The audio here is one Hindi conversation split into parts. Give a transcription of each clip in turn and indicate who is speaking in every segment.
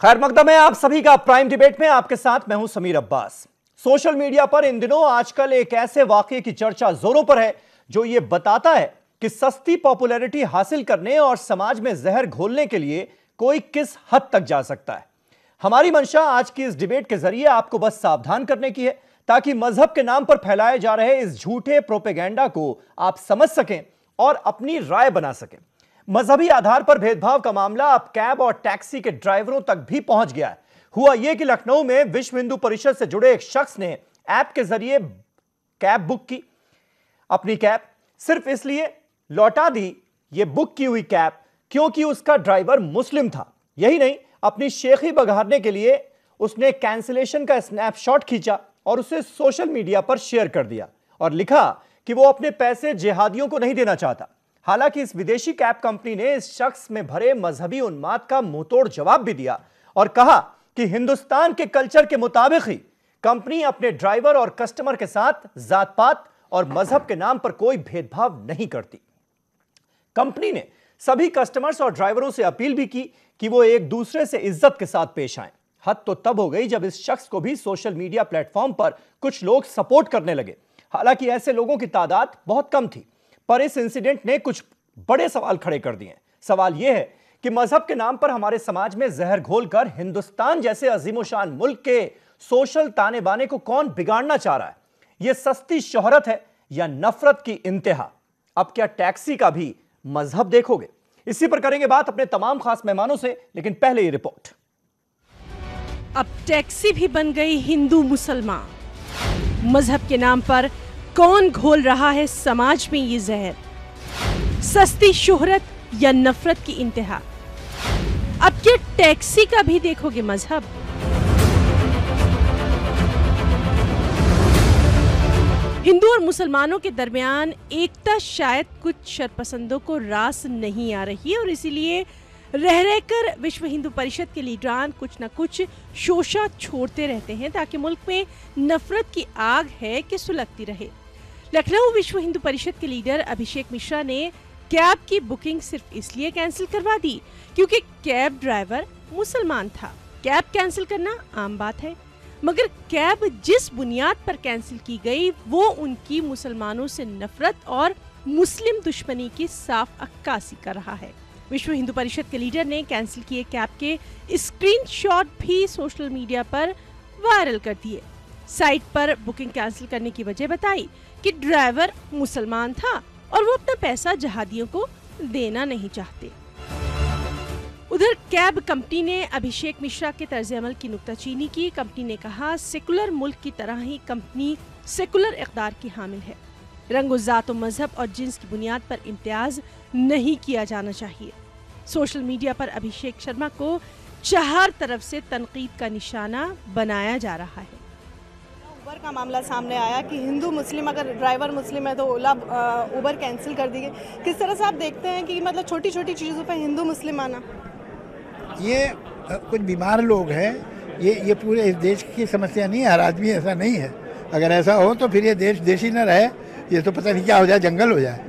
Speaker 1: खैर मकदम है आप सभी का प्राइम डिबेट में। आपके साथ मैं हूं समीर अब्बास। सोशल मीडिया पर इन दिनों आजकल एक ऐसे वाकये की चर्चा जोरों पर है जो यह बताता है कि सस्ती पॉपुलैरिटी हासिल करने और समाज में जहर घोलने के लिए कोई किस हद तक जा सकता है। हमारी मंशा आज की इस डिबेट के जरिए आपको बस सावधान करने की है ताकि मजहब के नाम पर फैलाए जा रहे इस झूठे प्रोपेगेंडा को आप समझ सकें और अपनी राय बना सकें। मजहबी आधार पर भेदभाव का मामला अब कैब और टैक्सी के ड्राइवरों तक भी पहुंच गया है। हुआ यह कि लखनऊ में विश्व हिंदू परिषद से जुड़े एक शख्स ने ऐप के जरिए कैब बुक की। अपनी कैब सिर्फ इसलिए लौटा दी यह बुक की हुई कैब क्योंकि उसका ड्राइवर मुस्लिम था। यही नहीं, अपनी शेखी बघारने के लिए उसने कैंसिलेशन का स्नैपशॉट खींचा और उसे सोशल मीडिया पर शेयर कर दिया और लिखा कि वो अपने पैसे जिहादियों को नहीं देना चाहता। हालांकि इस विदेशी कैब कंपनी ने इस शख्स में भरे मजहबी उन्माद का मुंहतोड़ जवाब भी दिया और कहा कि हिंदुस्तान के कल्चर के मुताबिक ही कंपनी अपने ड्राइवर और कस्टमर के साथ जात पात और मजहब के नाम पर कोई भेदभाव नहीं करती। कंपनी ने सभी कस्टमर्स और ड्राइवरों से अपील भी की कि वो एक दूसरे से इज्जत के साथ पेश आएं। हद तो तब हो गई जब इस शख्स को भी सोशल मीडिया प्लेटफॉर्म पर कुछ लोग सपोर्ट करने लगे। हालांकि ऐसे लोगों की तादाद बहुत कम थी, पर इस इंसिडेंट ने कुछ बड़े सवाल खड़े कर दिए। सवाल यह है कि मजहब के नाम पर हमारे समाज में जहर घोलकर हिंदुस्तान जैसे अजीमोशान मुल्क के सोशल ताने बाने को कौन बिगाड़ना चाह रहा है? यह सस्ती शोहरत है या नफरत की इंतहा? अब क्या टैक्सी का भी मजहब देखोगे? इसी पर करेंगे बात अपने तमाम खास मेहमानों से, लेकिन पहले ये रिपोर्ट।
Speaker 2: अब टैक्सी भी बन गई हिंदू मुसलमान। मजहब के नाम पर कौन घोल रहा है समाज में ये जहर? सस्ती शोहरत या नफरत की इंतहा? अब क्या टैक्सी का भी देखोगे मजहब? हिंदू और मुसलमानों के दरमियान एकता शायद कुछ शरपसंदों को रास नहीं आ रही है और इसीलिए रह रहकर विश्व हिंदू परिषद के लीडरान कुछ न कुछ शोषा छोड़ते रहते हैं ताकि मुल्क में नफरत की आग है कि सुलगती रहे। लखनऊ विश्व हिंदू परिषद के लीडर अभिषेक मिश्रा ने कैब की बुकिंग सिर्फ इसलिए कैंसिल करवा दी क्योंकि कैब ड्राइवर मुसलमान था। कैब कैंसिल करना आम बात है, मगर कैब जिस बुनियाद पर कैंसिल की गई वो उनकी मुसलमानों से नफरत और मुस्लिम दुश्मनी की साफ अक्कासी कर रहा है। विश्व हिंदू परिषद के लीडर ने कैंसिल किए कैब के स्क्रीनशॉट भी सोशल मीडिया पर वायरल कर दिए। साइट पर बुकिंग कैंसिल करने की वजह बताई कि ड्राइवर मुसलमान था और वो अपना पैसा जहादियों को देना नहीं चाहते। उधर कैब कंपनी ने अभिषेक मिश्रा के तर्ज अमल की नुक्ताचीनी की। कंपनी ने कहा, सेकुलर मुल्क की तरह ही कंपनी सेकुलर इक़दार की हामिल है। रंग, जात, मजहब और जिन्स की बुनियाद पर इम्तियाज नहीं किया जाना चाहिए। सोशल मीडिया पर अभिषेक शर्मा को चार तरफ से तनकीद का निशाना बनाया जा रहा है।
Speaker 3: उबर का मामला सामने आया कि हिंदू मुस्लिम, अगर ड्राइवर मुस्लिम है तो ओला उबर कैंसिल कर दी गई। किस तरह से आप देखते हैं कि मतलब छोटी छोटी चीज़ों पर हिंदू मुस्लिम आना?
Speaker 4: ये कुछ बीमार लोग हैं। ये पूरे इस देश की समस्या नहीं है। हर आदमी ऐसा नहीं है। अगर ऐसा हो तो फिर ये देश ही न रहे। ये तो पता नहीं क्या हो जाए, जंगल हो जाए।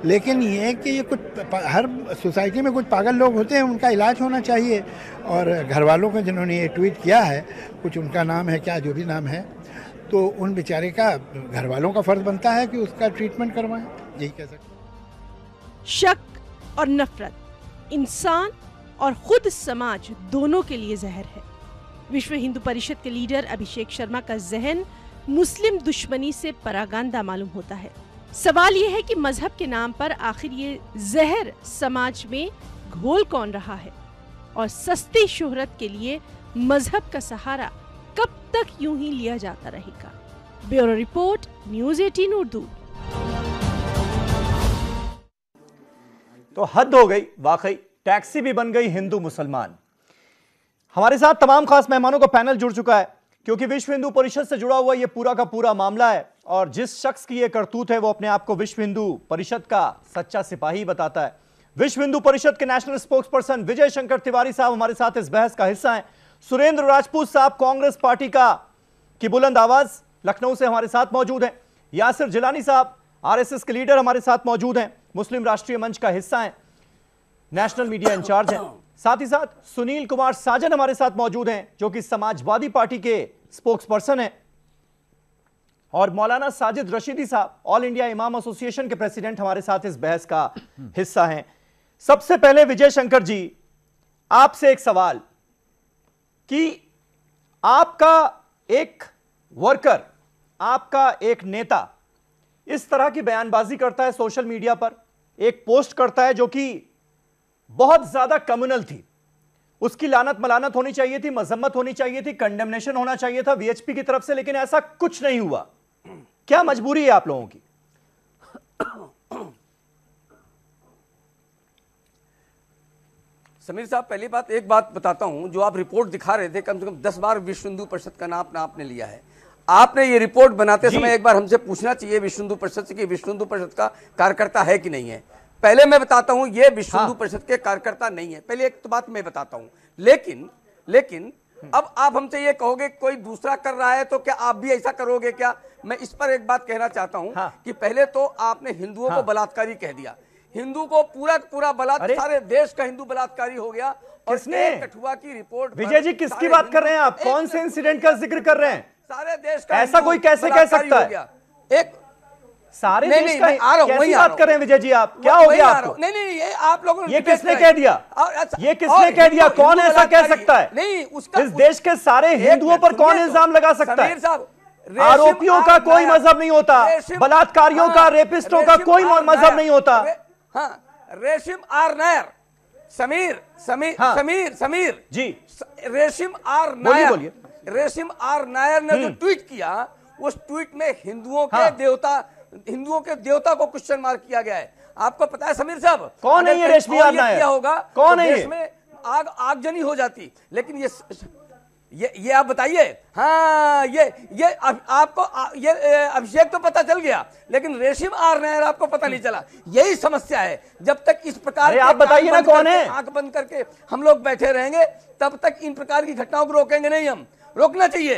Speaker 4: लेकिन ये कि ये कुछ हर सोसाइटी में कुछ पागल लोग होते हैं, उनका इलाज होना चाहिए। और घर वालों को जिन्होंने ये ट्वीट किया है, कुछ उनका नाम है क्या, जो भी नाम है, तो उन बेचारे का घर वालों का फर्ज बनता है कि उसका ट्रीटमेंट करवाएं। यही कह सकते।
Speaker 2: शक और नफरत इंसान और खुद समाज दोनों के लिए जहर है। विश्व हिंदू परिषद के लीडर अभिषेक शर्मा का जहन मुस्लिम दुश्मनी से परागंदा मालूम होता है। सवाल यह है कि मजहब के नाम पर आखिर ये जहर समाज में घोल कौन रहा है और सस्ती शोहरत के लिए मजहब का सहारा कब तक यूं ही लिया जाता रहेगा? Bureau report, news 18 Urdu.
Speaker 1: तो हद हो गई, वाकई टैक्सी भी बन गई हिंदू मुसलमान। हमारे साथ तमाम खास मेहमानों का पैनल जुड़ चुका है क्योंकि विश्व हिंदू परिषद से जुड़ा हुआ यह पूरा का पूरा मामला है और जिस शख्स की यह करतूत है वो अपने आप को विश्व हिंदू परिषद का सच्चा सिपाही बताता है। विश्व हिंदू परिषद के national spokes person Vijay Shankar Tiwari साहब हमारे साथ इस बहस का हिस्सा हैं। सुरेंद्र राजपूत साहब कांग्रेस पार्टी की बुलंद आवाज लखनऊ से हमारे साथ मौजूद हैं। यासिर जिलानी साहब आरएसएस के लीडर हमारे साथ मौजूद हैं, मुस्लिम राष्ट्रीय मंच का हिस्सा हैं, नेशनल मीडिया इंचार्ज हैं। साथ ही साथ सुनील कुमार साजन हमारे साथ मौजूद हैं, जो कि समाजवादी पार्टी के स्पोक्स पर्सन हैं, और मौलाना साजिद रशीदी साहब, ऑल इंडिया इमाम एसोसिएशन के प्रेसिडेंट, हमारे साथ इस बहस का हिस्सा हैं। सबसे पहले विजय शंकर जी, आपसे एक सवाल कि आपका एक वर्कर, आपका एक नेता इस तरह की बयानबाजी करता है सोशल मीडिया पर, एक पोस्ट करता है जो कि बहुत ज्यादा कम्युनल थी, उसकी लानत मलानत होनी चाहिए थी, मजम्मत होनी चाहिए थी, कंडेमनेशन होना चाहिए था वीएचपी की तरफ से, लेकिन ऐसा कुछ नहीं हुआ। क्या मजबूरी है आप लोगों की?
Speaker 5: समीर साहब, पहली बात एक बात बताता हूं, जो आप रिपोर्ट दिखा रहे थे, कम से कम 10 बार विश्व हिंदू परिषद का नाम आपने लिया है। आपने ये रिपोर्ट बनाते समय एक बार हमसे पूछना चाहिए विश्व हिंदू परिषद से कि विश्व हिंदू परिषद का कार्यकर्ता है कि नहीं है। पहले मैं बताता हूं, ये विश्व हिंदू परिषद के कार्यकर्ता नहीं है, पहले एक तो बात मैं बताता हूं। लेकिन अब आप हमसे ये कहोगे कोई दूसरा कर रहा है तो क्या आप भी ऐसा करोगे क्या? मैं इस पर एक बात कहना चाहता हूं कि पहले तो आपने हिंदुओं को बलात्कारी कह दिया, हिंदू को पूरा बलात्कार, सारे देश का हिंदू बलात्कारी हो गया। और
Speaker 1: किसने?
Speaker 5: कठुआ की रिपोर्ट।
Speaker 1: विजय जी, किसकी बात कर रहे हैं आप? कौन से इंसिडेंट का जिक्र कर रहे हैं?
Speaker 5: सारे देश का
Speaker 1: ऐसा कोई कैसे कह सकता है?
Speaker 5: एक
Speaker 1: सारे
Speaker 5: नहीं,
Speaker 1: देश
Speaker 5: नहीं,
Speaker 1: का कैसी बात कर रहे हैं विजय जी आप? क्या हो गया आपको?
Speaker 5: नहीं, ये आप लोगों ने
Speaker 1: ये किसने कह दिया? ये किसने कह दिया? कौन ऐसा कह सकता है?
Speaker 5: नहीं, उसका
Speaker 1: इस देश के सारे हिंदुओं पर कौन इल्जाम लगा सकता है? आरोपियों का कोई मजहब नहीं होता, बलात्कारियों का, रेपिस्टों का कोई मजहब नहीं होता।
Speaker 5: हाँ, रेशिम आर नायर, समीर
Speaker 1: जी,
Speaker 5: रेशिम आर नायर ने जो ट्वीट किया, उस ट्वीट में हिंदुओं के देवता को क्वेश्चन मार्क किया गया है। आपको पता है समीर साहब
Speaker 1: कौन है ये रेशमी आर नायर?
Speaker 5: होगा
Speaker 1: कौन है
Speaker 5: देश में आगजनी हो जाती। लेकिन ये आप बताइए। हाँ, ये आपको ये अभिषेक तो पता चल गया, लेकिन रेशिम आर नायर आपको पता नहीं चला। यही समस्या है, जब तक इस प्रकार
Speaker 1: आप बताइए ना कौन है?
Speaker 5: आंख बंद करके हम लोग बैठे रहेंगे, तब तक इन प्रकार की घटनाओं को रोकेंगे नहीं। हम रोकना चाहिए।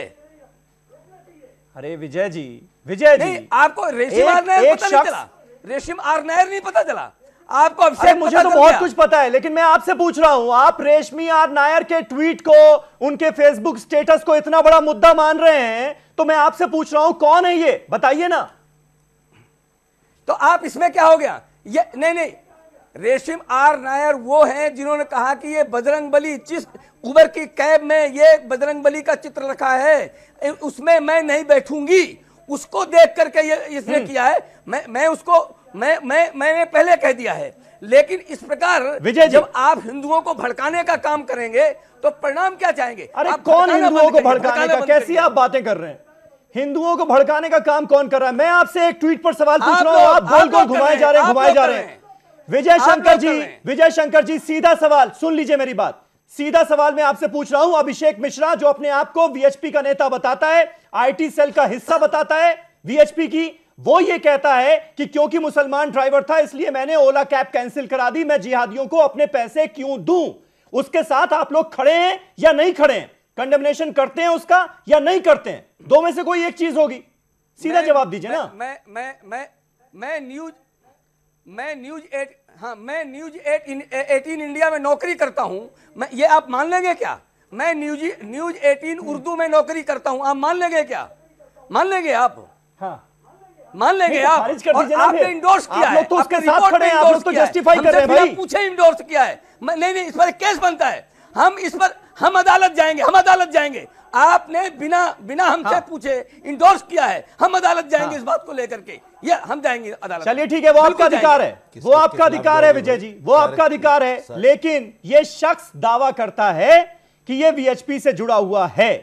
Speaker 1: अरे विजय जी,
Speaker 5: नहीं, आपको रेशिम आर नायर पता नहीं चला? रेशिम आर नायर नहीं पता चला आपको? अभिषेक,
Speaker 1: मुझे तो बहुत कुछ पता है, लेकिन मैं आपसे पूछ रहा हूं, आप रेशमी आर नायर के ट्वीट को, उनके फेसबुक स्टेटस को इतना बड़ा मुद्दा मान रहे हैं, तो मैं आपसे पूछ रहा हूं कौन है ये? बताइए ना।
Speaker 5: तो आप इसमें क्या हो गया? ये नहीं, रेशिम आर नायर वो हैं जिन्होंने कहा कि ये बजरंगबली, जिस उबर की कैब में ये बजरंगबली का चित्र रखा है, उसमें मैं नहीं बैठूंगी, उसको देख करके ये इसने किया है। मैंने पहले कह दिया है। लेकिन इस प्रकार
Speaker 1: विजय जी,
Speaker 5: जब आप हिंदुओं को भड़काने का काम करेंगे तो परिणाम क्या चाहेंगे?
Speaker 1: अरे कौन हिंदुओं को भड़काने का? कैसी आप बातें कर रहे हैं? हिंदुओं को भड़काने का काम कौन कर रहा है? मैं आपसे एक ट्वीट पर सवाल पूछ रहा हूं, आप गोल गोल घुमाए जा रहे हैं। विजय शंकर जी, सीधा सवाल सुन लीजिए मेरी बात। सीधा सवाल मैं आपसे पूछ रहा हूं। अभिषेक मिश्रा, जो अपने आप को वीएचपी का नेता बताता है, आईटी सेल का हिस्सा बताता है वीएचपी की, वो ये कहता है कि क्योंकि मुसलमान ड्राइवर था इसलिए मैंने ओला कैब कैंसिल करा दी, मैं जिहादियों को अपने पैसे क्यों दूं? उसके साथ आप लोग खड़े हैं या नहीं खड़े हैं? कंडेमनेशन करते हैं उसका या नहीं करते हैं? दो में से कोई एक चीज होगी, सीधा जवाब दीजिए ना।
Speaker 5: मैं न्यूज 18 इंडिया में नौकरी करता हूं। ये आप मान लेंगे क्या? मैं न्यूज 18 उर्दू में नौकरी करता हूं, आप मान लेंगे क्या? मान लेंगे आप?
Speaker 1: हाँ,
Speaker 5: मान लेंगे आप? और आपने इंडोर्स किया है,
Speaker 1: तो उसके साथ खड़े हैं, आप लोग तो जस्टिफाई कर रहे हैं भाई।
Speaker 5: पूछे इंडोर्स किया है? नहीं, इस पर एक केस बनता है। हम अदालत जाएंगे। आपने बिना हमसे पूछे इंडोर्स किया है, हम अदालत जाएंगे इस बात को लेकर के। ये हम जाएंगे अदालत।
Speaker 1: चलिए ठीक है, वो आपका अधिकार है, वो आपका अधिकार है विजय जी, वो आपका अधिकार है। लेकिन ये शख्स दावा करता है कि ये वीएचपी से जुड़ा हुआ है।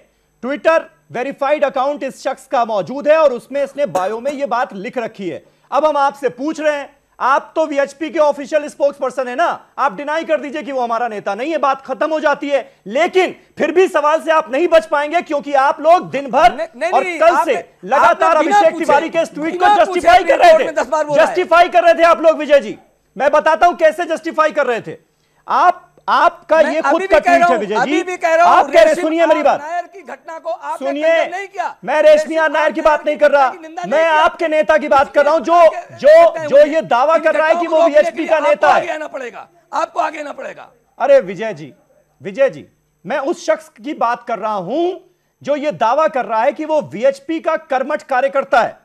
Speaker 1: ट्विटर वेरीफाइड अकाउंट इस शख्स का मौजूद है और उसमें इसने बायो में ये बात लिख रखी है। अब हम आपसे पूछ रहे हैं, आप तो वीएचपी के ऑफिशियल स्पोक्स पर्सन है ना, आप डिनाई कर दीजिए कि वो हमारा नेता नहीं है, बात खत्म हो जाती है। लेकिन फिर भी सवाल से आप नहीं बच पाएंगे, क्योंकि आप लोग दिन भर और कल से लगातार अभिषेक तिवारी के इस ट्वीट को जस्टिफाई कर रहे थे आप लोग। विजय जी, मैं बताता हूं कैसे जस्टिफाई कर रहे थे। आपका ये खुद का ट्वीट है विजय जी, आप कह रहे, सुनिए मेरी बात, सुनिए, मैं रेशमी आर नायर की बात नहीं कर रहा, मैं आपके नेता की बात कर रहा हूं, जो ये दावा कर रहा है कि वो वीएचपी का नेता है।
Speaker 5: आपको आगे आना पड़ेगा।
Speaker 1: अरे विजय जी, मैं उस शख्स की बात कर रहा हूं जो यह दावा कर रहा है कि वो वीएचपी का कर्मठ कार्यकर्ता है,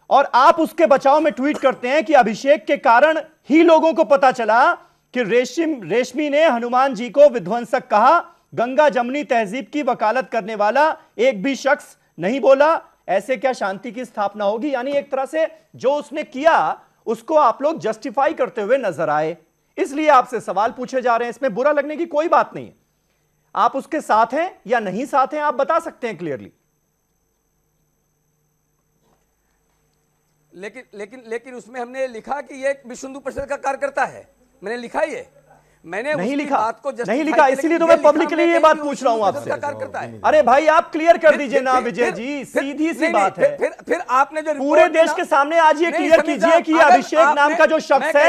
Speaker 1: और आप उसके बचाव में ट्वीट करते हैं कि अभिषेक के कारण ही लोगों को पता चला कि रेशमी ने हनुमान जी को विध्वंसक कहा। गंगा जमुनी तहजीब की वकालत करने वाला एक भी शख्स नहीं बोला। ऐसे क्या शांति की स्थापना होगी? यानी एक तरह से जो उसने किया उसको आप लोग जस्टिफाई करते हुए नजर आए, इसलिए आपसे सवाल पूछे जा रहे हैं। इसमें बुरा लगने की कोई बात नहीं है। आप उसके साथ हैं या नहीं साथ हैं, आप बता सकते हैं क्लियरली।
Speaker 5: लेकिन उसमें हमने लिखा कि ये विश्व हिंदू परिषद का कार्यकर्ता है। मैंने लिखा ही है, मैंने
Speaker 1: नहीं लिखा,
Speaker 5: बात को
Speaker 1: नहीं लिखा, इसीलिए तो मैं पब्लिकली ये बात पूछ रहा हूं आपसे। अरे भाई आप क्लियर कर दीजिए ना विजय जी, सीधी सी बात है।
Speaker 5: फिर आपने जो
Speaker 1: पूरे देश के सामने आज ये क्लियर कीजिए कि अभिषेक नाम का जो शख्स है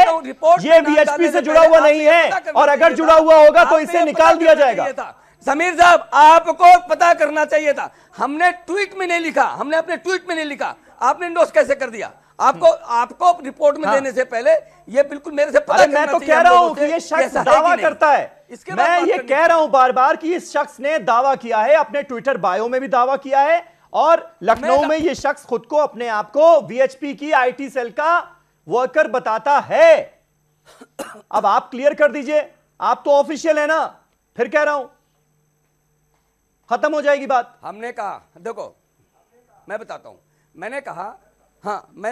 Speaker 1: ये वीएचपी से जुड़ा हुआ नहीं है, और अगर जुड़ा हुआ होगा तो इसे निकाल दिया जाएगा।
Speaker 5: समीर साहब, आपको पता करना चाहिए था। हमने ट्वीट में नहीं लिखा, हमने अपने ट्वीट में नहीं लिखा, आपने इंडोर्स कैसे कर दिया? आपको रिपोर्ट में देने से पहले ये बिल्कुल मेरे से पता
Speaker 1: मैं तो कह रहा हूं कि ये शख्स दावा करता है। मैं ये कह रहा हूं बार बार कि इस शख्स ने दावा किया है, अपने ट्विटर बायो में भी दावा किया है, और लखनऊ में ये शख्स खुद को अपने आप को वीएचपी की आईटी सेल का वर्कर बताता है। अब आप क्लियर कर दीजिए, आप तो ऑफिशियल है ना। फिर कह रहा हूं, खत्म हो जाएगी बात।
Speaker 5: हमने कहा, देखो मैं बताता हूं, मैंने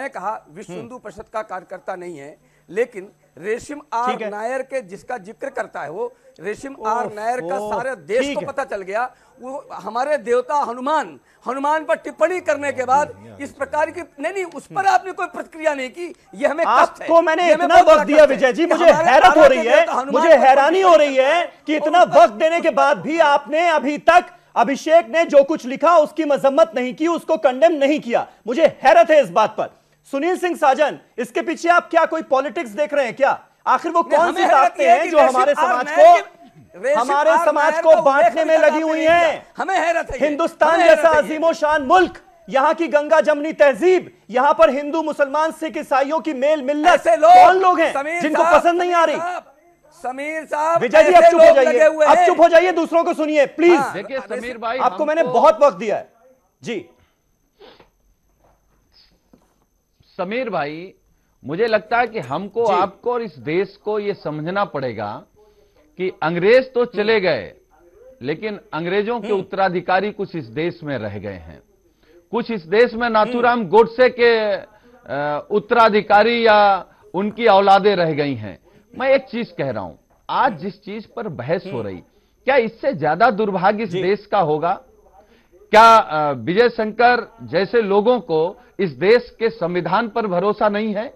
Speaker 5: कहा विश्व हिंदू परिषद का कार्यकर्ता नहीं है, लेकिन रेशम आर नायर के जिसका जिक्र करता है, वो रेशम आर नायर का सारे देश को पता चल गया। वो हमारे देवता हनुमान पर टिप्पणी करने के बाद इस प्रकार की नहीं, उस पर आपने कोई प्रतिक्रिया नहीं की। ये हमें
Speaker 1: आपको मैंने इतना वक्त दिया विजय जी, मुझे हैरत हो रही है, मुझे हैरानी हो रही है कि इतना वक्त देने के बाद भी आपने अभी तक अभिषेक ने जो कुछ लिखा उसकी मजम्मत नहीं की, उसको कंडेम नहीं किया। मुझे हैरत है इस बात पर। सुनील सिंह साजन, इसके पीछे आप क्या कोई पॉलिटिक्स देख रहे हैं क्या? आखिर वो कौन सी ताकतें हैं जो हमारे समाज को बांटने में लगी हुई हैं?
Speaker 5: हमें हैरत है।
Speaker 1: हिंदुस्तान जैसा अजीमो शान मुल्क, यहाँ की गंगा जमुनी तहजीब, यहाँ पर हिंदू मुसलमान सिख ईसाइयों की मेल मिलत, कौन लोग हैं जिनको पसंद नहीं आ रही?
Speaker 5: समीर साहब,
Speaker 1: विजय जी अब चुप हो जाइए, अब चुप हो जाइए, दूसरों को सुनिए प्लीज।
Speaker 6: देखिए समीर भाई,
Speaker 1: आपको मैंने बहुत वक्त दिया है जी।
Speaker 6: समीर भाई, मुझे लगता है कि हमको, आपको और इस देश को यह समझना पड़ेगा कि अंग्रेज तो चले गए, लेकिन अंग्रेजों के उत्तराधिकारी कुछ इस देश में रह गए हैं। कुछ इस देश में नाथूराम गोडसे के उत्तराधिकारी या उनकी औलादे रह गई हैं। मैं एक चीज कह रहा हूं, आज जिस चीज पर बहस हो रही, क्या इससे ज्यादा दुर्भाग्य इस देश का होगा? क्या विजय शंकर जैसे लोगों को इस देश के संविधान पर भरोसा नहीं है?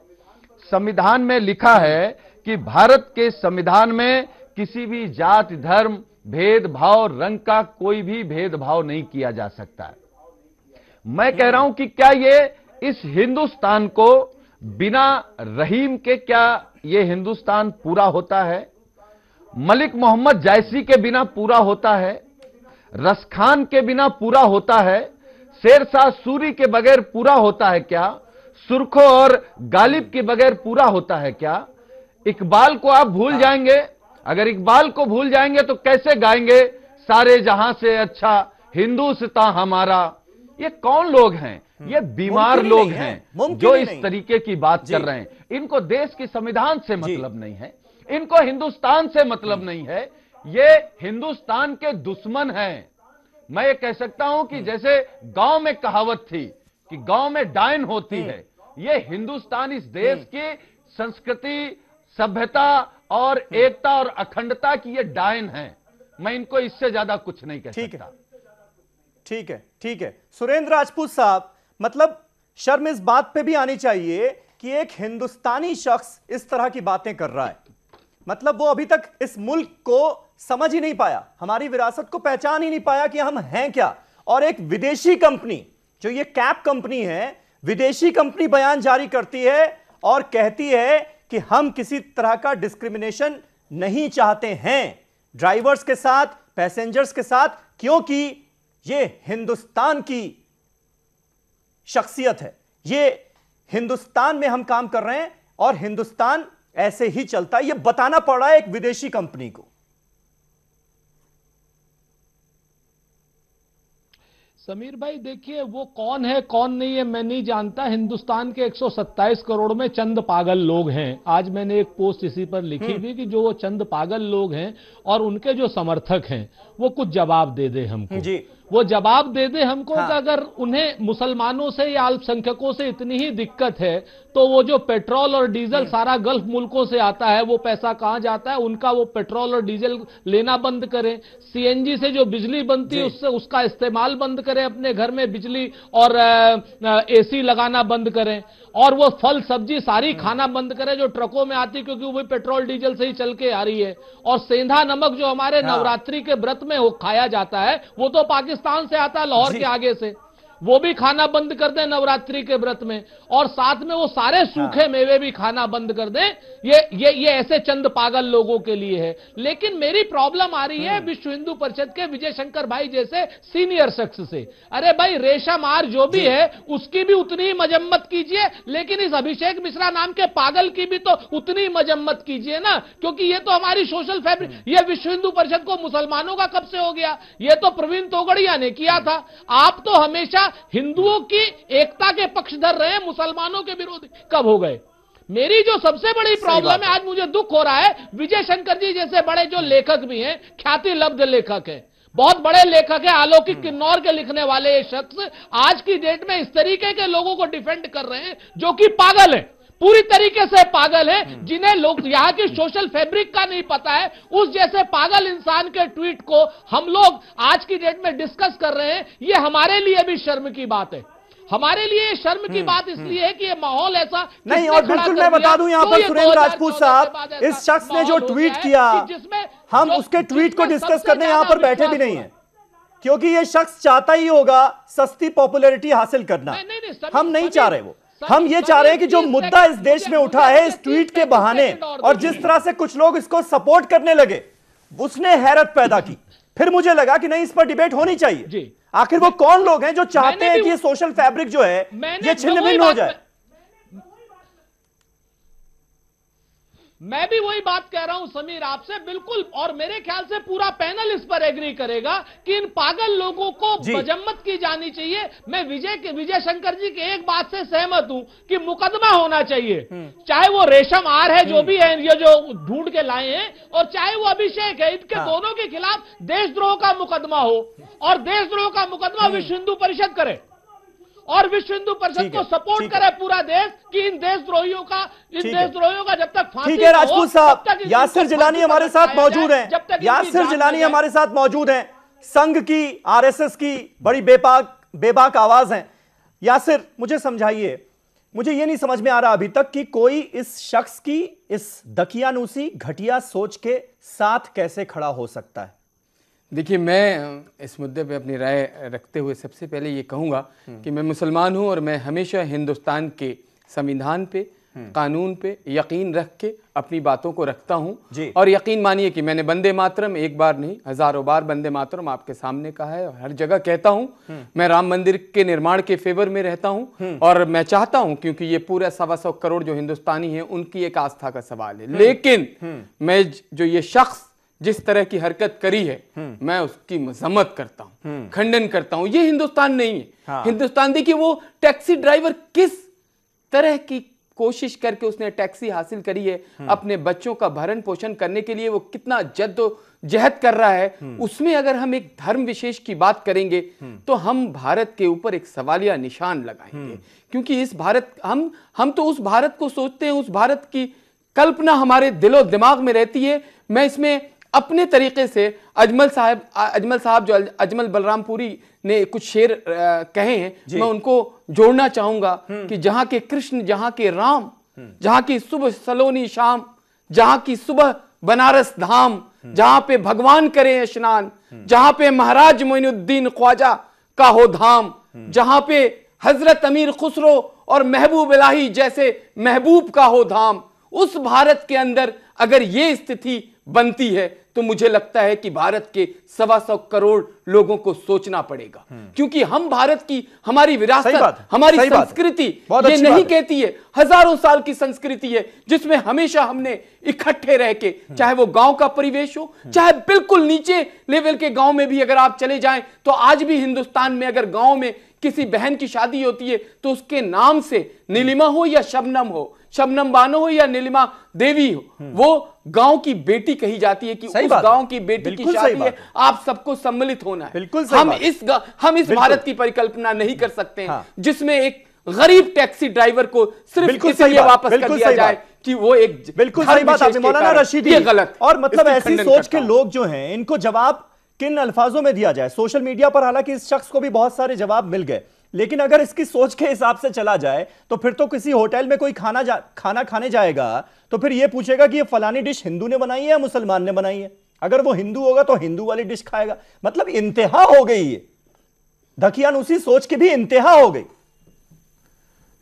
Speaker 6: संविधान में लिखा है कि भारत के संविधान में किसी भी जाति, धर्म, भेदभाव, रंग का कोई भी भेदभाव नहीं किया जा सकता है। मैं कह रहा हूं कि क्या ये इस हिंदुस्तान को बिना रहीम के, क्या ये हिंदुस्तान पूरा होता है? मलिक मोहम्मद जायसी के बिना पूरा होता है? रसखान के बिना पूरा होता है? शेरशाह सूरी के बगैर पूरा होता है क्या? सुरखो और गालिब के बगैर पूरा होता है क्या? इकबाल को आप भूल जाएंगे? अगर इकबाल को भूल जाएंगे तो कैसे गाएंगे सारे जहां से अच्छा हिंदुस्तान हमारा? ये कौन लोग हैं? ये बीमार लोग हैं जो इस तरीके की बात कर रहे हैं। इनको देश के संविधान से मतलब नहीं है, इनको हिंदुस्तान से मतलब नहीं है, ये हिंदुस्तान के दुश्मन हैं। मैं ये कह सकता हूं कि जैसे गांव में कहावत थी कि गांव में डायन होती है, ये हिंदुस्तान इस देश की संस्कृति, सभ्यता और एकता और अखंडता की ये डायन है। मैं इनको इससे ज्यादा कुछ नहीं कह सकता।
Speaker 1: ठीक है सुरेंद्र राजपूत साहब, मतलब शर्म इस बात पे भी आनी चाहिए कि एक हिंदुस्तानी शख्स इस तरह की बातें कर रहा है। मतलब वो अभी तक इस मुल्क को समझ ही नहीं पाया, हमारी विरासत को पहचान ही नहीं पाया कि हम हैं क्या। और एक विदेशी कंपनी, जो ये कैप कंपनी है, विदेशी कंपनी बयान जारी करती है और कहती है कि हम किसी तरह का डिस्क्रिमिनेशन नहीं चाहते हैं ड्राइवर्स के साथ, पैसेंजर्स के साथ, क्योंकि ये हिंदुस्तान की शख्सियत है, ये हिंदुस्तान में हम काम कर रहे हैं और हिंदुस्तान ऐसे ही चलता है। ये बताना पड़ रहा है एक विदेशी कंपनी को।
Speaker 7: समीर भाई देखिए, वो कौन है कौन नहीं है मैं नहीं जानता। हिंदुस्तान के 127 करोड़ में चंद पागल लोग हैं। आज मैंने एक पोस्ट इसी पर लिखी थी कि जो वो चंद पागल लोग हैं और उनके जो समर्थक हैं वो कुछ जवाब दे दे हमको जी। वो जवाब दे दे हमको कि अगर उन्हें मुसलमानों से या अल्पसंख्यकों से इतनी ही दिक्कत है तो वो जो पेट्रोल और डीजल सारा गल्फ मुल्कों से आता है वो पैसा कहां जाता है, उनका वो पेट्रोल और डीजल लेना बंद करें। सीएनजी से जो बिजली बनती है उससे उसका इस्तेमाल बंद करें, अपने घर में बिजली और एसी लगाना बंद करें, और वो फल सब्जी सारी खाना बंद करें जो ट्रकों में आती, क्योंकि वो भी पेट्रोल डीजल से ही चल के आ रही है। और सेंधा नमक जो हमारे नवरात्रि के व्रत में खाया जाता है वो तो पाकिस्तान से आता है, लाहौर के आगे से, वो भी खाना बंद कर दें नवरात्रि के व्रत में, और साथ में वो सारे सूखे मेवे भी खाना बंद कर दें। ये ऐसे चंद पागल लोगों के लिए है। लेकिन मेरी प्रॉब्लम आ रही है विश्व हिंदू परिषद के विजय शंकर भाई जैसे सीनियर शख्स से। अरे भाई, रेशम आर जो भी है उसकी भी उतनी ही मजम्मत कीजिए, लेकिन इस अभिषेक मिश्रा नाम के पागल की भी तो उतनी मजम्मत कीजिए ना, क्योंकि ये तो हमारी सोशल फैब्रिक, ये विश्व हिंदू परिषद को मुसलमानों का कब से हो गया? ये तो प्रवीण तोगड़िया ने किया था। आप तो हमेशा हिंदुओं की एकता के पक्षधर रहे, मुसलमानों के विरोधी कब हो गए? मेरी जो सबसे बड़ी प्रॉब्लम है, आज मुझे दुख हो रहा है, विजय शंकर जी जैसे बड़े जो लेखक भी हैं, ख्याति लब्ध लेखक हैं, बहुत बड़े लेखक है, अलौकिक किन्नौर के लिखने वाले ये शख्स आज की डेट में इस तरीके के लोगों को डिफेंड कर रहे हैं जो कि पागल है, पूरी तरीके से पागल है, जिन्हें लोग यहां की सोशल फैब्रिक का नहीं पता है। उस जैसे पागल इंसान के ट्वीट को हम लोग आज की डेट में डिस्कस कर रहे हैं। ये हमारे लिए भी शर्म की बात है। हमारे लिए शर्म की बात इसलिए है कि ये माहौल ऐसा
Speaker 1: नहीं। और बिल्कुल मैं बता दूं यहां पर सुरेंद्र राजपूत साहब, इस शख्स ने जो ट्वीट किया, हम उसके ट्वीट को डिस्कस करने यहां पर बैठे भी नहीं है, क्योंकि ये शख्स चाहता ही होगा सस्ती पॉपुलैरिटी हासिल करना। हम नहीं चाह रहे वो, हम ये चाह रहे हैं कि जो मुद्दा इस देश में उठा है इस ट्वीट के बहाने, और जिस तरह से कुछ लोग इसको सपोर्ट करने लगे, उसने हैरत पैदा की। फिर मुझे लगा कि नहीं, इस पर डिबेट होनी चाहिए। आखिर वो कौन लोग हैं जो चाहते हैं कि ये सोशल फैब्रिक जो है ये छिन्न भिन्न हो जाए?
Speaker 7: मैं भी वही बात कह रहा हूं समीर आपसे, बिल्कुल, और मेरे ख्याल से पूरा पैनल इस पर एग्री करेगा कि इन पागल लोगों को मजम्मत की जानी चाहिए। मैं विजय शंकर जी की एक बात से सहमत हूं कि मुकदमा होना चाहिए, चाहे वो रेशम आर है जो भी है, ये जो ढूंढ के लाए हैं, और चाहे वो अभिषेक है, इनके दोनों के खिलाफ देशद्रोह का मुकदमा हो, और देशद्रोह का मुकदमा विश्व हिंदू परिषद करे, और विश्व हिंदू परिषद को सपोर्ट करे पूरा देश कि इन देशद्रोहियों का जब तक फांसी।
Speaker 1: ठीक है राजपूत साहब, यासिर जिलानी हमारे साथ मौजूद हैं, यासिर जिलानी हमारे साथ मौजूद हैं, संघ की, आरएसएस की बड़ी बेबाक आवाज हैं। यासिर, मुझे समझाइए, मुझे ये नहीं समझ में आ रहा अभी तक कि कोई इस शख्स की इस दकियानूसी घटिया सोच के साथ कैसे खड़ा हो सकता है।
Speaker 5: देखिए, मैं इस मुद्दे पे अपनी राय रखते हुए सबसे पहले ये कहूँगा कि मैं मुसलमान हूँ और मैं हमेशा हिंदुस्तान के संविधान पे, कानून पे यकीन रख के अपनी बातों को रखता हूँ। और यकीन मानिए कि मैंने वंदे मातरम एक बार नहीं, हजारों बार वंदे मातरम आपके सामने कहा है, हर जगह कहता हूँ। मैं राम मंदिर के निर्माण के फेवर में रहता हूँ, और मैं चाहता हूँ, क्योंकि ये पूरा 125 करोड़ जो हिंदुस्तानी है उनकी एक आस्था का सवाल है। लेकिन मैं जो ये शख्स जिस तरह की हरकत करी है, मैं उसकी मजम्मत करता हूं, खंडन करता हूं। ये हिंदुस्तान नहीं है। हिंदुस्तान, देखिए वो टैक्सी ड्राइवर किस तरह की कोशिश करके उसने टैक्सी हासिल करी है, अपने बच्चों का भरण पोषण करने के लिए वो कितना जद्दोजहद कर रहा है। उसमें अगर हम एक धर्म विशेष की बात करेंगे तो हम भारत के ऊपर एक सवालिया निशान लगाएंगे, क्योंकि इस भारत, हम तो उस भारत को सोचते हैं, उस भारत की कल्पना हमारे दिलो दिमाग में रहती है। मैं इसमें अपने तरीके से अजमल साहब जो अजमल बलरामपुरी ने कुछ शेर कहे हैं, मैं उनको जोड़ना चाहूंगा कि जहां के कृष्ण, जहां के राम, जहां की सुबह सलोनी शाम, जहां की सुबह बनारस धाम, जहां पे भगवान करें स्नान, जहां पे महाराज मोइनुद्दीन ख्वाजा का हो धाम, जहां पे हजरत अमीर खुसरो और महबूब इलाही जैसे महबूब का हो धाम, उस भारत के अंदर अगर ये स्थिति बनती है
Speaker 8: तो मुझे लगता है कि भारत के 125 करोड़ लोगों को सोचना पड़ेगा, क्योंकि हम भारत की हमारी विरासत, हमारी संस्कृति ये नहीं कहती है, हजारों साल की संस्कृति है जिसमें हमेशा हमने इकट्ठे रह के, चाहे वो गांव का परिवेश हो, चाहे बिल्कुल नीचे लेवल के गांव में भी अगर आप चले जाएं, तो आज भी हिंदुस्तान में अगर गांव में किसी बहन की शादी होती है तो उसके नाम से नीलिमा हो या शबनम हो, शबनम बानो हो या नीलिमा देवी हो, वो गांव की बेटी कही जाती है कि उस गांव की बेटी की शादी है, आप सबको सम्मिलित होना है। हम इस भारत की परिकल्पना नहीं कर सकते हैं जिसमें एक गरीब टैक्सी ड्राइवर को सिर्फ इसलिए वापस कर दिया जाए कि वो एक,
Speaker 1: बिल्कुल सही बात आपने मौलाना रशीदी, गलत। और मतलब ऐसी सोच के लोग जो हैं, इनको जवाब किन अल्फाजों में दिया जाए? सोशल मीडिया पर हालांकि इस शख्स को भी बहुत सारे जवाब मिल गए, लेकिन अगर इसकी सोच के हिसाब से चला जाए तो फिर तो किसी होटल में कोई खाना खाने जाएगा तो फिर यह पूछेगा कि ये फलानी डिश हिंदू ने बनाई है या मुसलमान ने बनाई है। अगर वो हिंदू होगा तो हिंदू वाली डिश खाएगा। मतलब इंतहा हो गई है, दकियानूसी सोच की भी इंतहा हो गई।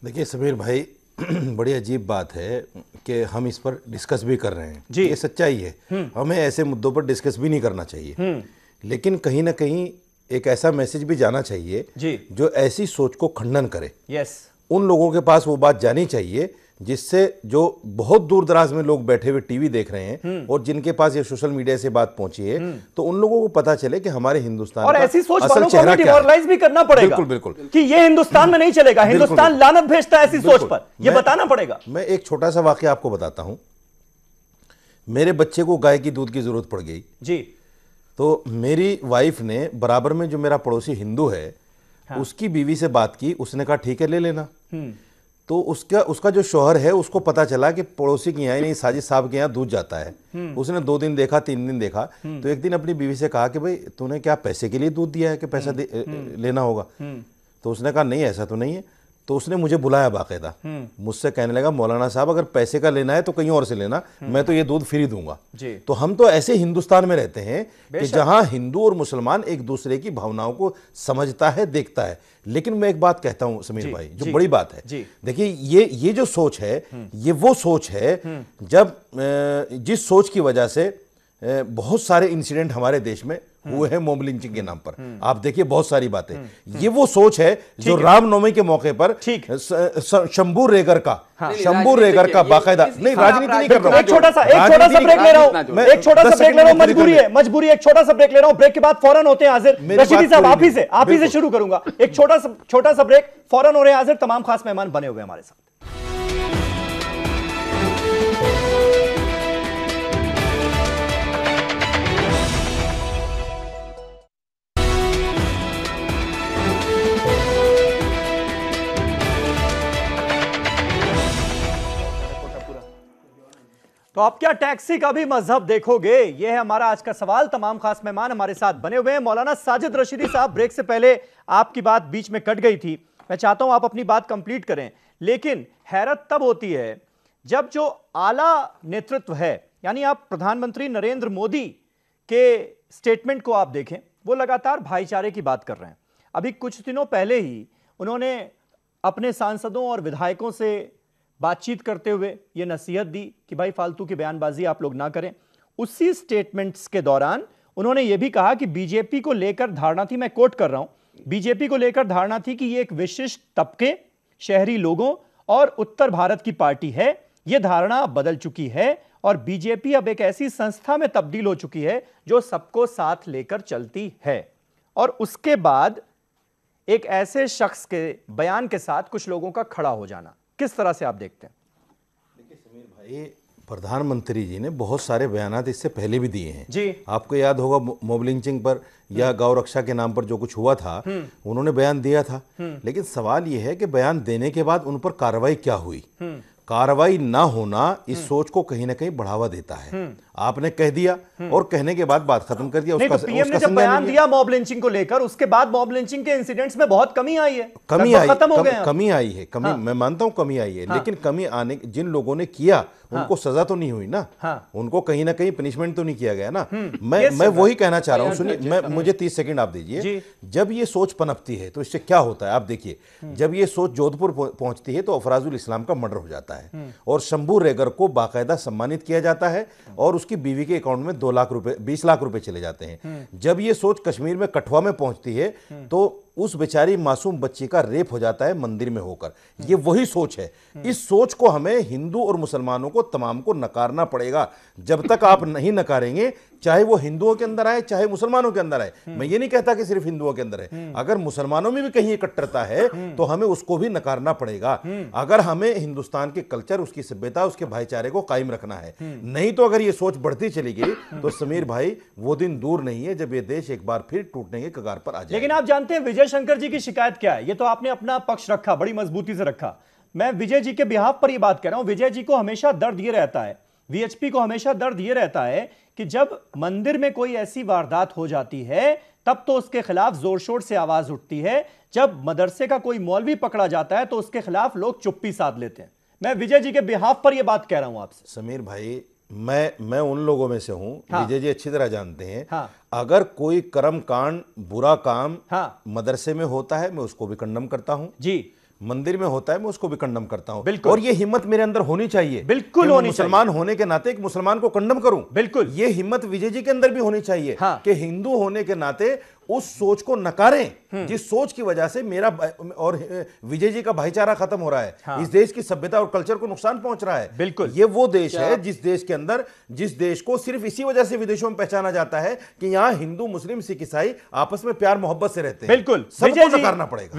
Speaker 9: देखिए समीर भाई, बड़ी अजीब बात है कि हम इस पर डिस्कस भी कर रहे हैं जी, ये सच्चाई है। हमें ऐसे मुद्दों पर डिस्कस भी नहीं करना चाहिए, लेकिन कहीं ना कहीं एक ऐसा मैसेज भी जाना चाहिए जी, जो ऐसी सोच को खंडन करे। यस, उन लोगों के पास वो बात जानी चाहिए जिससे जो बहुत दूर दराज में लोग बैठे हुए टीवी देख रहे हैं और जिनके पास ये सोशल मीडिया से बात पहुंची है, तो उन लोगों को पता चले कि हमारे हिंदुस्तान
Speaker 1: और ऐसी सोच वालों को डिमोरलाइज भी करना पड़ेगा। बिल्कुल बिल्कुल, कि ये हिंदुस्तान में नहीं चलेगा, हिंदुस्तान लानत भेजता है ऐसी सोच पर, ये बताना पड़ेगा।
Speaker 9: मैं एक छोटा सा वाकया आपको बताता हूं। मेरे बच्चे को गाय की दूध की जरूरत पड़ गई जी, तो मेरी वाइफ ने बराबर में जो मेरा पड़ोसी हिंदू है उसकी बीवी से बात की, उसने कहा ठीक है ले लेना। तो उसका जो शौहर है उसको पता चला कि पड़ोसी के यहाँ नहीं, साजिद साहब के यहाँ दूध जाता है। उसने 2 दिन देखा, 3 दिन देखा, तो एक दिन अपनी बीवी से कहा कि भाई तूने क्या पैसे के लिए दूध दिया है कि पैसा लेना होगा? तो उसने कहा नहीं ऐसा तो नहीं है। तो उसने मुझे बुलाया बाकायदा, मुझसे कहने लगा मौलाना साहब अगर पैसे का लेना है तो कहीं और से लेना, मैं तो ये दूध फ्री दूंगा। तो हम तो ऐसे हिंदुस्तान में रहते हैं कि जहां हिंदू और मुसलमान एक दूसरे की भावनाओं को समझता है, देखता है। लेकिन मैं एक बात कहता हूं समीर भाई, जो बड़ी बात है, देखिए ये जो सोच है, ये वो सोच है जब जिस सोच की वजह से बहुत सारे इंसिडेंट हमारे देश में हुए हैं मॉब लिंचिंग के नाम पर। आप देखिए बहुत सारी बातें, ये वो सोच है जो रामनवमी के मौके पर शंभू रेगर का बाकायदा, नहीं राजनीति नहीं कर रहा हूं,
Speaker 1: एक छोटा सा ब्रेक ले रहा हूं, एक छोटा सा ब्रेक ले रहा हूं, मजबूरी एक छोटा सा ब्रेक ले रहा हूं। ब्रेक के बाद फौरन होते हैं हाजिर। रशीदी साहब आप ही से शुरू करूंगा। एक छोटा सा ब्रेक, फौरन हो रहे हैं हाजिर। तमाम खास मेहमान बने हुए हमारे साथ। तो आप क्या टैक्सी का भी मजहब देखोगे? यह है हमारा आज का सवाल। तमाम खास मेहमान हमारे साथ बने हुए हैं। मौलाना साजिद रशीदी साहब, ब्रेक से पहले आपकी बात बीच में कट गई थी, मैं चाहता हूं आप अपनी बात कंप्लीट करें। लेकिन हैरत तब होती है जब जो आला नेतृत्व है, यानी आप प्रधानमंत्री नरेंद्र मोदी के स्टेटमेंट को आप देखें, वो लगातार भाईचारे की बात कर रहे हैं। अभी कुछ दिनों पहले ही उन्होंने अपने सांसदों और विधायकों से बातचीत करते हुए ये नसीहत दी कि भाई फालतू की बयानबाजी आप लोग ना करें। उसी स्टेटमेंट्स के दौरान उन्होंने ये भी कहा कि बीजेपी को लेकर धारणा थी, मैं कोट कर रहा हूं, बीजेपी को लेकर धारणा थी कि ये एक विशिष्ट तबके, शहरी लोगों और उत्तर भारत की पार्टी है। यह धारणा अब बदल चुकी है और बीजेपी अब एक ऐसी संस्था में तब्दील हो चुकी है जो सबको साथ लेकर चलती है। और उसके बाद एक ऐसे शख्स के बयान के साथ कुछ लोगों का खड़ा हो जाना, किस तरह से आप देखते हैं?
Speaker 9: देखिए समीर भाई, प्रधानमंत्री जी ने बहुत सारे बयानात इससे पहले भी दिए हैं जी। आपको याद होगा मॉब लिंचिंग पर या गौ रक्षा के नाम पर जो कुछ हुआ था, उन्होंने बयान दिया था। लेकिन सवाल यह है कि बयान देने के बाद उन पर कार्रवाई क्या हुई? कार्रवाई ना होना इस सोच को कहीं ना कहीं बढ़ावा देता है। आपने कह दिया और कहने के बाद बात खत्म कर दिया।
Speaker 1: नहीं, तो पीएम ने जब बयान दिया मॉब लिंचिंग को लेकर, उसके बाद मॉब लिंचिंग के इंसिडेंट्स में बहुत कमी आई है,
Speaker 9: कमी आई है, मैं मानता हूं कमी आई है। लेकिन कमी आने, जिन लोगों ने किया उनको सजा तो नहीं हुई ना, उनको कहीं ना कहीं पनिशमेंट तो नहीं किया गया ना। मैं वही कहना चाह रहा हूं। सुनिए, मुझे 30 सेकंड आप दीजिए। जब ये सोच पनपती है तो इससे क्या होता है आप देखिए। जब ये सोच जोधपुर पहुंचती है तो अफराजुल इस्लाम का मर्डर हो जाता है। है और शंभू रेगर को बाकायदा सम्मानित किया जाता है और उसकी बीवी के अकाउंट में 2 लाख रुपए 20 लाख रुपए चले जाते हैं। जब ये सोच कश्मीर में कठुआ में पहुंचती है तो उस बेचारी मासूम बच्ची का रेप हो जाता है मंदिर में होकर। ये वही सोच है। इस सोच को हमें हिंदू और मुसलमानों को तमाम को नकारना पड़ेगा। जब तक आप नहीं नकारेंगे, चाहे वो हिंदुओं के अंदर आए चाहे मुसलमानों के अंदर आए, मैं ये नहीं कहता कि सिर्फ हिंदुओं के अंदर है, अगर मुसलमानों में भी कहीं कट्टरता है तो हमें उसको भी नकारना पड़ेगा। अगर हमें हिंदुस्तान के कल्चर, उसकी सभ्यता, उसके भाईचारे को कायम रखना है, नहीं तो अगर ये सोच बढ़ती चली गई तो समीर भाई वो दिन दूर नहीं है जब ये देश एक बार फिर टूटने के कगार पर आ जाए।
Speaker 1: लेकिन आप जानते हैं विजय शंकर जी की शिकायत क्या है? ये तो आपने अपना पक्ष रखा, बड़ी मजबूती से रखा। मैं विजय जी के बिहाफ पर ये बात कह रहा हूं। विजय जी को हमेशा दर्द ये रहता है, वीएचपी को हमेशा दर्द ये रहता है कि जब मंदिर में कोई ऐसी वारदात हो जाती है तब तो उसके खिलाफ जोर शोर से आवाज उठती है, जब मदरसे का कोई मौलवी पकड़ा जाता है तो उसके खिलाफ लोग चुप्पी साध लेते हैं। मैं विजय जी के बिहाफ पर यह बात कह रहा हूं आपसे।
Speaker 9: समीर भाई, मैं उन लोगों में से हूं,
Speaker 1: हाँ।
Speaker 9: विजय जी अच्छी तरह जानते हैं।
Speaker 1: हाँ।
Speaker 9: अगर कोई कर्म कांड, बुरा काम
Speaker 1: हाँ।
Speaker 9: मदरसे में होता है मैं उसको भी कंडम करता हूं जी, मंदिर में होता है मैं उसको भी कंडम करता हूं।
Speaker 1: बिल्कुल।
Speaker 9: और ये हिम्मत मेरे अंदर होनी चाहिए,
Speaker 1: बिल्कुल होनी
Speaker 9: मुसलमान होने के नाते एक मुसलमान को कंडम करूं।
Speaker 1: बिल्कुल।
Speaker 9: ये हिम्मत विजय जी के अंदर भी होनी चाहिए। हाँ। कि हिंदू होने के नाते उस सोच को नकारें जिस सोच की वजह से मेरा और विजय जी का भाईचारा खत्म हो रहा है। हाँ। इस देश की सभ्यता और कल्चर को नुकसान पहुंच रहा है।
Speaker 1: बिल्कुल।
Speaker 9: ये वो देश है जिस देश के अंदर, जिस देश को सिर्फ इसी वजह से विदेशों में पहचाना जाता है कि यहां हिंदू, मुस्लिम, सिख, ईसाई आपस में प्यार मोहब्बत से रहते हैं।
Speaker 1: बिल्कुल।
Speaker 9: सबको नकारना पड़ेगा।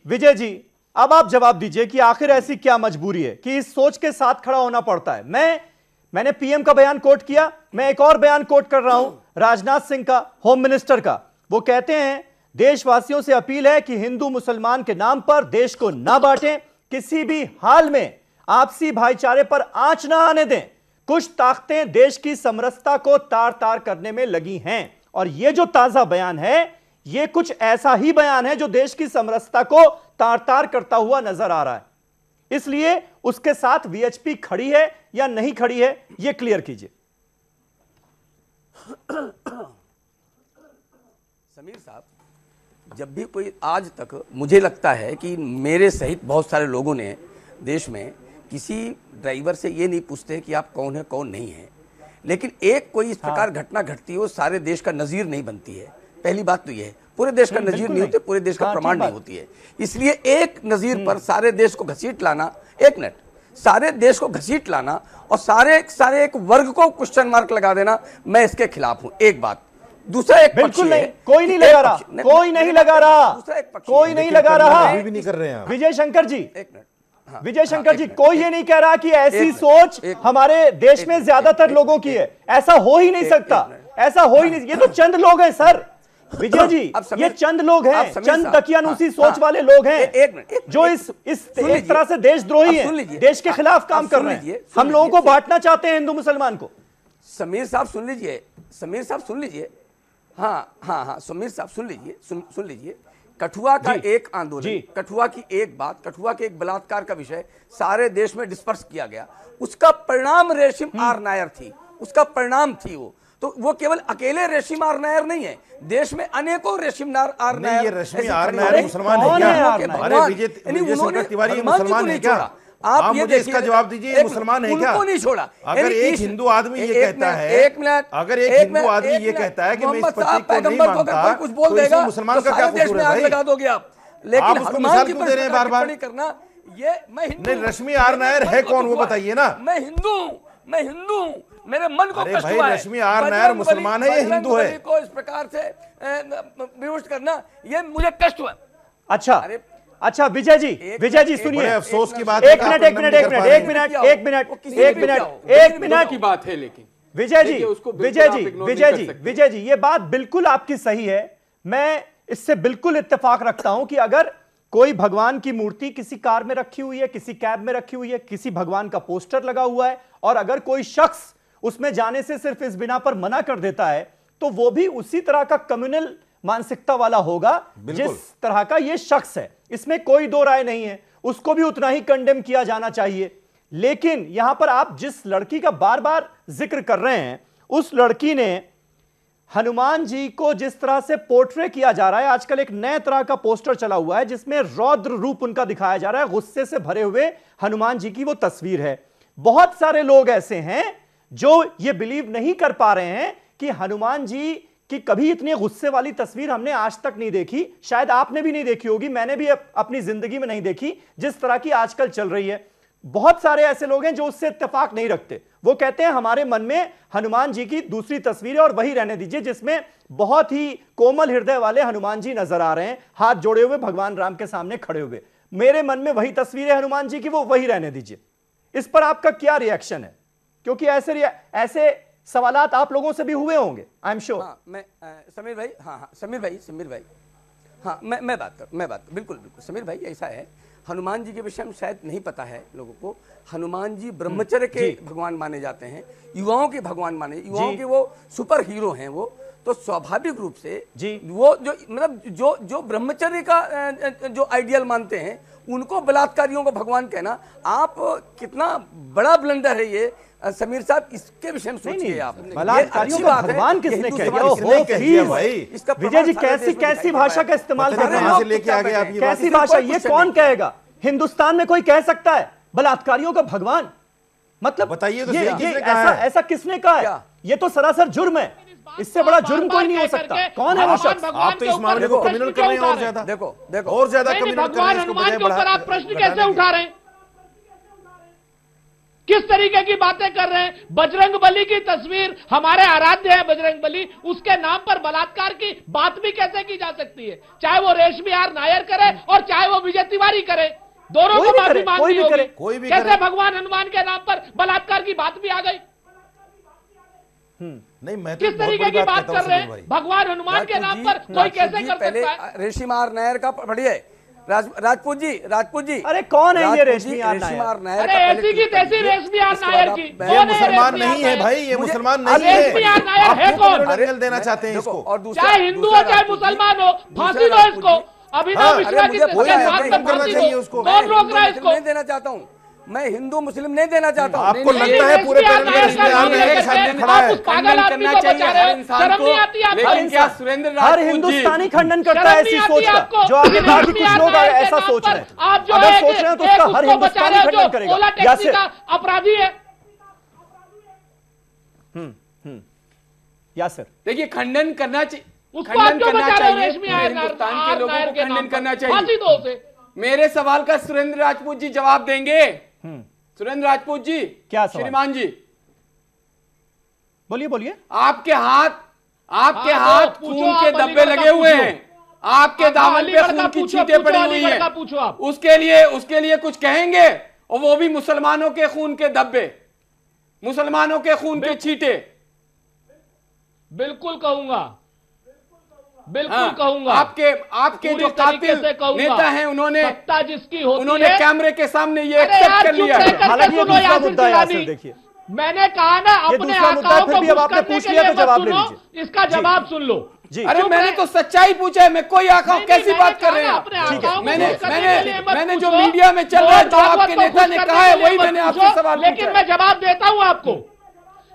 Speaker 1: विजय जी अब आप जवाब दीजिए कि आखिर ऐसी क्या मजबूरी है कि इस सोच के साथ खड़ा होना पड़ता है? मैंने पीएम का बयान कोट किया, मैं एक और बयान कोट कर रहा हूं राजनाथ सिंह का, होम मिनिस्टर का। वो कहते हैं देशवासियों से अपील है कि हिंदू मुसलमान के नाम पर देश को ना बांटें, किसी भी हाल में आपसी भाईचारे पर आंच ना आने दें। कुछ ताकतें देश की समरसता को तार तार करने में लगी हैं और यह जो ताजा बयान है ये कुछ ऐसा ही बयान है जो देश की समरसता को तार तार करता हुआ नजर आ रहा है। इसलिए उसके साथ वीएचपी खड़ी है या नहीं खड़ी है यह क्लियर कीजिए।
Speaker 5: समीर साहब, जब भी कोई, आज तक मुझे लगता है कि मेरे सहित बहुत सारे लोगों ने देश में किसी ड्राइवर से ये नहीं पूछते कि आप कौन है कौन नहीं है, लेकिन एक कोई इस प्रकार घटना घटती हो सारे देश का नजीर नहीं बनती है। पहली बात तो यह है, पूरे देश का नजीर नहीं होते, पूरे देश का प्रमाण नहीं होती है। इसलिए एक नजीर पर सारे देश को घसीट लाना, एक मिनट, सारे देश को घसीट लाना और सारे एक वर्ग को क्वेश्चन मार्क लगा देना, मैं इसके खिलाफ हूं। एक बात। दूसरा एक
Speaker 1: बिल्कुल नहीं, कोई नहीं लगा रहा, कोई नहीं लगा रहा, कोई नहीं लगा रहा।
Speaker 9: अभी भी नहीं कर रहे हैं
Speaker 1: विजय शंकर जी, एक मिनट, विजय शंकर जी, कोई ये नहीं कह रहा कि ऐसी सोच हमारे देश में ज्यादातर लोगों की है। ऐसा हो ही नहीं सकता, ऐसा हो ही नहीं। ये तो चंद लोग हैं सर, विजय जी, ये चंद लोग हैं, चंद दकियानूसी सोच वाले लोग हैं जो इस एक तरह से देशद्रोही हैं, देश के खिलाफ काम कर रहे हैं। हम लोगों को बांटना चाहते हैं हिंदू मुसलमान को।
Speaker 5: समीर साहब सुन लीजिए, समीर साहब सुन लीजिए, हाँ समीर साहब सुन लीजिए, कठुआ का एक आंदोलन, कठुआ की एक बात, कठुआ के एक बलात्कार का विषय सारे देश में डिस्पर्स किया गया, उसका परिणाम रेशिम आर नायर थी, उसका परिणाम थी वो। तो वो केवल अकेले रेशिम आर नायर नहीं है, देश में अनेकों रेशिम आर नायर।
Speaker 9: ये रेशमी आर नायर मुसलमान है क्या? अरे विजय शंकर तिवारी मुसलमान है क्या? आप मुझे इसका जवाब दीजिए, मुसलमान है क्या?
Speaker 5: नहीं छोड़ा।
Speaker 9: अगर एक हिंदू आदमी ये कहता है,
Speaker 5: एक मिनट,
Speaker 9: अगर एक हिंदू आदमी ये कहता है कि मैं इस पति को नहीं मानता,
Speaker 5: कुछ बोल देगा,
Speaker 9: मुसलमान का क्या कसूर है भाई?
Speaker 5: लगा दोगे आप। लेकिन
Speaker 9: उसको मिसाल क्यों दे रहे हैं बार-बार?
Speaker 5: करना ये मैं हिंदू
Speaker 9: नहीं, रश्मि आर नायर है कौन वो बताइए ना।
Speaker 5: मैं हिंदू, मेरे मन को कष्ट
Speaker 9: भाई,
Speaker 5: हुआ है।
Speaker 9: रश्मि आर नायर मुसलमान है या हिंदू है?
Speaker 5: को इस प्रकार से विरोध करना ये मुझे कष्ट हुआ।
Speaker 1: अच्छा विजय जी सुनिए,
Speaker 9: अफसोस की बात,
Speaker 1: एक मिनट
Speaker 8: की बात है। लेकिन
Speaker 1: विजय जी ये बात बिल्कुल आपकी सही है। मैं इससे बिल्कुल इत्तेफाक रखता हूं कि अगर कोई भगवान की मूर्ति किसी कार में रखी हुई है, किसी कैब में रखी हुई है, किसी भगवान का पोस्टर लगा हुआ है और अगर कोई शख्स उसमें जाने से सिर्फ इस बिना पर मना कर देता है तो वो भी उसी तरह का कम्युनल मानसिकता वाला होगा जिस तरह का ये शख्स है। इसमें कोई दो राय नहीं है, उसको भी उतना ही कंडेम किया जाना चाहिए। लेकिन यहां पर आप जिस लड़की का बार बार जिक्र कर रहे हैं, उस लड़की ने हनुमान जी को जिस तरह से पोर्ट्रे किया जा रहा है, आजकल एक नए तरह का पोस्टर चला हुआ है जिसमें रौद्र रूप उनका दिखाया जा रहा है, गुस्से से भरे हुए हनुमान जी की वो तस्वीर है। बहुत सारे लोग ऐसे हैं जो ये बिलीव नहीं कर पा रहे हैं कि हनुमान जी की कभी इतनी गुस्से वाली तस्वीर हमने आज तक नहीं देखी, शायद आपने भी नहीं देखी होगी, मैंने भी अपनी जिंदगी में नहीं देखी, जिस तरह की आजकल चल रही है। बहुत सारे ऐसे लोग हैं जो उससे इत्तेफाक नहीं रखते, वो कहते हैं हमारे मन में हनुमान जी की दूसरी तस्वीर है और वही रहने दीजिए जिसमें बहुत ही कोमल हृदय वाले हनुमान जी नजर आ रहे हैं, हाथ जोड़े हुए भगवान राम के सामने खड़े हुए। मेरे मन में वही तस्वीर है हनुमान जी की, वो वही रहने दीजिए। इस पर आपका क्या रिएक्शन है? क्योंकि ऐसे सवालात आप लोगों से भी हुए होंगे, आई एम श्योर।
Speaker 5: मैं समीर भाई, हाँ समीर भाई, हाँ मैं बात बिल्कुल समीर भाई, ऐसा है हनुमान जी के विषय में शायद नहीं पता है लोगों को। हनुमान जी ब्रह्मचर्य के भगवान माने जाते हैं, युवाओं के भगवान माने, युवाओं के वो सुपर हीरो हैं वो, तो स्वाभाविक रूप से जी वो जो मतलब जो ब्रह्मचर्य का जो आइडियल मानते हैं उनको बलात्कारियों को भगवान कहना, आप कितना बड़ा ब्लंडर है ये समीर साहब, इसके विषय में सोचिए आप।
Speaker 1: बलात्कारियों को भगवान किसने कहा भाई? विजय जी कैसी भाषा का इस्तेमाल कर रहे हैं, कैसी भाषा, ये कौन कहेगा? हिंदुस्तान में कोई कह सकता है बलात्कारियों का भगवान? मतलब बताइए तो ऐसा किसने कहा है? ये तो सरासर जुर्म है, इससे बड़ा जुर्म कोई नहीं हो सकता। कौन है वो शख्स?
Speaker 9: आप तो इस मामले को क्रिमिनल कर रहे हैं और ज्यादा, देखो और ज्यादा क्रिमिनल कर रहे हैं।
Speaker 7: हनुमान के ऊपर आप प्रश्न कैसे उठा रहे हैं? किस तरीके की बातें कर रहे हैं? बजरंग बली की तस्वीर, हमारे आराध्य है बजरंग बली, उसके नाम पर बलात्कार की बात भी कैसे की जा सकती है? चाहे वो रेशमी आर नायर करे और चाहे वो विजय तिवारी करे, दोनों को माफी मांगनी होगी। कैसे भगवान हनुमान के नाम पर बलात्कार की बात भी आ गई?
Speaker 9: नहीं, मैं
Speaker 7: किस तरीके की बात कर रहे हैं? भगवान हनुमान के नाम पर कोई कैसे कर सकता है?
Speaker 5: रेशमी आर नायर का पढ़िए, राजपूत जी,
Speaker 1: अरे कौन है ये रेशमी आर नायर?
Speaker 7: अरे ऐसी की तैसी रेशमी आर नायर की,
Speaker 9: ये मुसलमान नहीं है भाई, ये मुसलमान नहीं है।
Speaker 7: रेशमी आर नायर है कौन?
Speaker 9: देना चाहते हैं इसको,
Speaker 7: चाहे हिंदू हो चाहे मुसलमान हो, फांसी दो इसको। अभिनव मिश्रा की तस्वीर फांसी दो, कौन रोक रहा है इसको?
Speaker 5: नहीं देना चाहता हूँ मैं, हिंदू मुस्लिम नहीं देना चाहता हूँ।
Speaker 9: आपको लगता है पूरे
Speaker 7: करना चाहिए हर इंसान को,
Speaker 5: लेकिन क्या सुरेंद्र
Speaker 1: हर हिंदुस्तानी खंडन करता है ऐसी सोच का? जो आपने कहा कि कुछ लोग ऐसा सोच रहे हैं, अगर सोच रहे हैं तो उसका हर हिंदुस्तानी खंडन करेगा। यासिर
Speaker 7: अपराधी है।
Speaker 1: यासिर
Speaker 8: देखिए, खंडन करना चाहिए,
Speaker 7: खंडन करना चाहिए,
Speaker 8: हिंदुस्तान के लोगों को खंडन करना चाहिए। मेरे सवाल का सुरेंद्र राजपूत जी जवाब देंगे। सुरेंद्र राजपूत जी,
Speaker 1: क्या
Speaker 8: श्रीमान जी
Speaker 1: बोलिए।
Speaker 8: आपके हाथ खून के धब्बे लगे हुए हैं, आपके दामन पे खून की छींटें पड़ी हुई हैं, उसके लिए कुछ कहेंगे? और वो भी मुसलमानों के खून के धब्बे, मुसलमानों के खून के छींटे।
Speaker 7: बिल्कुल कहूंगा, बिल्कुल कहूंगा।
Speaker 8: आपके जो कातिल नेता हैं, उन्होंने
Speaker 7: सत्ता जिसकी होती
Speaker 8: उन्होंने
Speaker 7: है,
Speaker 8: कैमरे के सामने ये एक्सेप्ट कर लिया है।
Speaker 1: हालांकि ये दूसरा मुद्दा है यासिर, देखिए
Speaker 7: मैंने कहा ना अपने आकाओं को
Speaker 1: अब आपने पूछ लिया तो जवाब ले लीजिए।
Speaker 7: इसका जवाब सुन लो
Speaker 1: जी।
Speaker 8: अरे मैंने तो सच्चाई पूछा है, मैं कोई आका कैसी बात कर रहे हैं? मैंने जो मीडिया में चल रहा है, जो आपके नेता ने कहा है, वही मैंने आपसे सवाल पूछा।
Speaker 7: लेकिन मैं जवाब देता हूं आपको,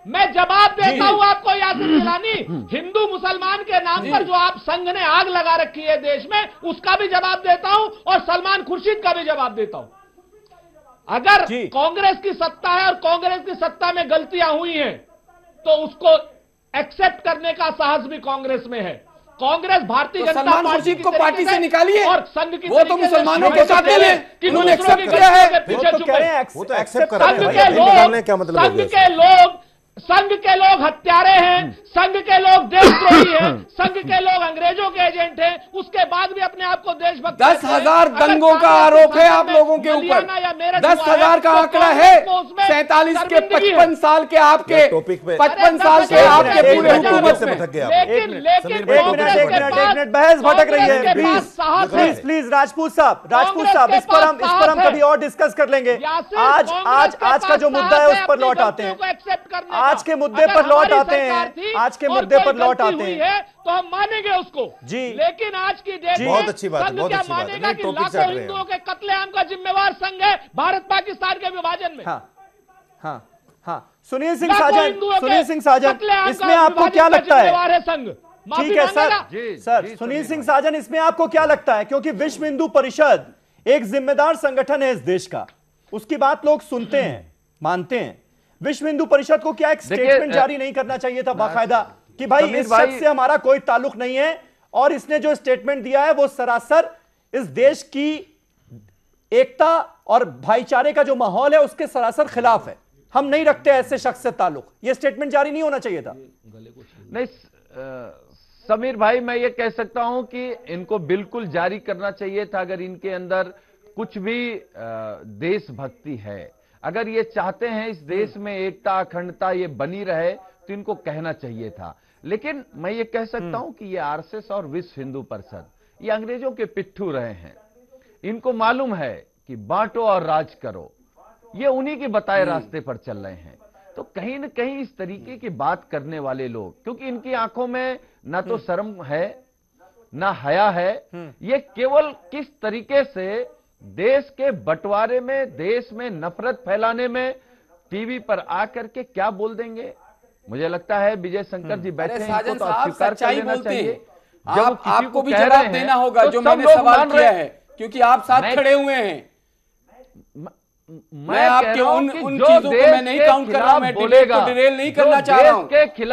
Speaker 7: मैं जवाब देता हूं आपको यासिर गिलानी। हिंदू मुसलमान के नाम पर जो आप संघ ने आग लगा रखी है देश में, उसका भी जवाब देता हूं और सलमान खुर्शीद का भी जवाब देता हूं। अगर कांग्रेस की सत्ता है और कांग्रेस की सत्ता में गलतियां हुई हैं, तो उसको एक्सेप्ट करने का साहस भी कांग्रेस में है। कांग्रेस भारतीय जनता पार्टी
Speaker 8: को पार्टी से निकालिए
Speaker 7: और संघ की,
Speaker 8: वो तो मुसलमानों के साथ है कि उन्होंने एक्सेप्ट किया है।
Speaker 7: संघ के लोग हत्यारे हैं, संघ के लोग देशद्रोही हैं, संघ के लोग अंग्रेजों के एजेंट हैं, उसके बाद भी अपने आप को देशभक्त।
Speaker 8: 10,000 दंगों का आरोप है आप लोगों के ऊपर, 10,000 का आंकड़ा है। 47 के 55 साल के आपके 55 साल के आपके पूरे हुकूमत में।
Speaker 7: लेकिन
Speaker 1: बहस भटक रही है। प्लीज राजपूत साहब इस पर हम कभी और डिस्कस कर लेंगे। आज का जो मुद्दा है उस पर लौट आते हैं। आज के मुद्दे पर लौट आते हैं
Speaker 7: तो हम मानेंगे उसको जी। लेकिन आज की डेट में
Speaker 9: बहुत अच्छी बात है, बहुत अच्छी बात है।
Speaker 7: कि लाखों हिंदुओं के कत्लेआम का जिम्मेवार संघ है भारत पाकिस्तान के विभाजन में।
Speaker 1: हाँ, सुनील सिंह साजन, इसमें आपको क्या लगता है? ठीक है सर, सुनील सिंह साजन, इसमें आपको क्या लगता है? क्योंकि विश्व हिंदू परिषद एक जिम्मेदार संगठन है इस देश का, उसकी बात लोग सुनते हैं, मानते हैं। विश्व हिंदू परिषद को क्या एक स्टेटमेंट जारी नहीं करना चाहिए था बाकायदा कि भाई इस शख्स से हमारा कोई ताल्लुक नहीं है, और इसने जो स्टेटमेंट दिया है वो सरासर इस देश की एकता और भाईचारे का जो माहौल है उसके सरासर खिलाफ है, हम नहीं रखते ऐसे शख्स से ताल्लुक, ये स्टेटमेंट जारी नहीं होना चाहिए था?
Speaker 6: नहीं समीर भाई, मैं ये कह सकता हूं कि इनको बिल्कुल जारी करना चाहिए था। अगर इनके अंदर कुछ भी देशभक्ति है, अगर ये चाहते हैं इस देश में एकता अखंडता ये बनी रहे, तो इनको कहना चाहिए था। लेकिन मैं ये कह सकता हूं कि ये आरएसएस और विश्व हिंदू परिषद ये अंग्रेजों के पिट्ठू रहे हैं। इनको मालूम है कि बांटो और राज करो, ये उन्हीं के बताए रास्ते पर चल रहे हैं। तो कहीं न कहीं इस तरीके की बात करने वाले लोग, क्योंकि इनकी आंखों में ना तो शर्म है ना हया है, ये केवल किस तरीके से देश के बंटवारे में, देश में नफरत फैलाने में टीवी पर आकर के क्या बोल देंगे। मुझे लगता है विजय शंकर जी बैठे हैं, इनको तो स्वीकार कर लेना चाहिए।
Speaker 8: जब आपको भी जवाब देना होगा जो मैंने सवाल किया है, क्योंकि आप साथ खड़े हुए हैं। मैं आपके उन चीजों को मैं नहीं काउंट कर रहा, मैं डिबेट को डिरेल नहीं करना चाह रहा हूं।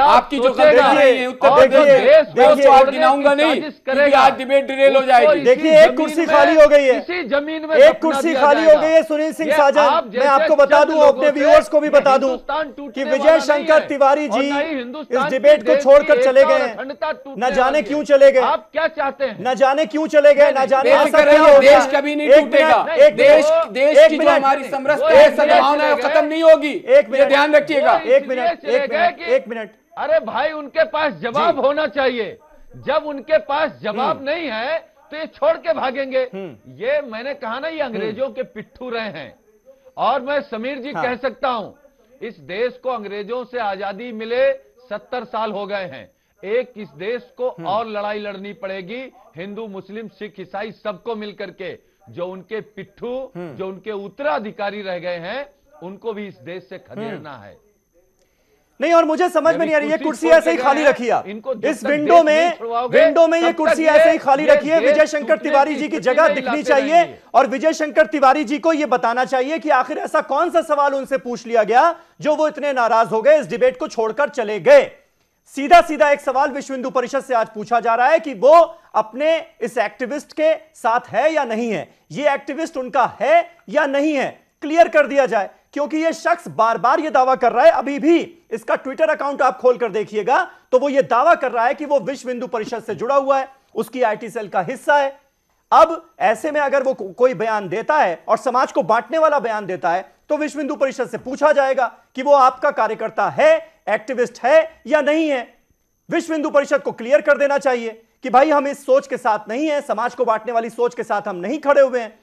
Speaker 8: आपकी जो गलतियां हैं उत्तर प्रदेश आज गिनाऊंगा नहीं, क्योंकि आज डिबेट डिरेल हो जाएगी।
Speaker 1: देखिए एक कुर्सी खाली हो गई है, इसी जमीन में एक कुर्सी खाली हो गई है। सुनील सिंह साजन, मैं आपको बता दूं, अपने व्यूअर्स को भी बता दूं कि विजय शंकर तिवारी जी इस डिबेट को छोड़कर चले गए हैं। न जाने क्यों चले गए, आप क्या चाहते हैं, न जाने क्यों चले गए, न जाने
Speaker 8: देश कभी नहीं टूटेगा, देश की जो हमारी सद्भावना खत्म नहीं होगी।
Speaker 1: एक मिनट
Speaker 8: ध्यान रखिएगा।
Speaker 1: एक मिनट।
Speaker 6: अरे भाई, उनके पास जवाब होना चाहिए। जब उनके पास जवाब नहीं है तो ये छोड़ के भागेंगे। ये मैंने कहा ना, ये अंग्रेजों के पिट्ठू रहे हैं। और मैं समीर जी कह सकता हूं, इस देश को अंग्रेजों से आजादी मिले 70 साल हो गए हैं। एक इस देश को और लड़ाई लड़नी पड़ेगी, हिंदू मुस्लिम सिख ईसाई सबको मिलकर के। जो उनके पिट्ठू, जो उनके उत्तराधिकारी रह गए हैं, उनको भी इस देश से खदेड़ना है।
Speaker 1: नहीं, और मुझे समझ में नहीं आ रही, ये कुर्सी ऐसे ही खाली रखी है इस विंडो में ये कुर्सी ऐसे ही खाली रखी है। विजय शंकर तिवारी जी की जगह दिखनी चाहिए, और विजय शंकर तिवारी जी को यह बताना चाहिए कि आखिर ऐसा कौन सा सवाल उनसे पूछ लिया गया जो वो इतने नाराज हो गए, इस डिबेट को छोड़कर चले गए। सीधा सीधा एक सवाल विश्व हिंदू परिषद से आज पूछा जा रहा है कि वो अपने इस एक्टिविस्ट के साथ है या नहीं है, ये एक्टिविस्ट उनका है या नहीं है, क्लियर कर दिया जाए। क्योंकि ये शख्स बार बार ये दावा कर रहा है, अभी भी इसका ट्विटर अकाउंट आप खोलकर देखिएगा तो वो ये दावा कर रहा है कि वो विश्व हिंदू परिषद से जुड़ा हुआ है, उसकी आईटी सेल का हिस्सा है। अब ऐसे में अगर वो कोई बयान देता है और समाज को बांटने वाला बयान देता है, तो विश्व हिंदू परिषद से पूछा जाएगा कि वो आपका कार्यकर्ता है, एक्टिविस्ट है या नहीं है। विश्व हिंदू परिषद को क्लियर कर देना चाहिए कि भाई हम इस सोच के साथ नहीं है, समाज को बांटने वाली सोच के साथ हम नहीं खड़े हुए हैं।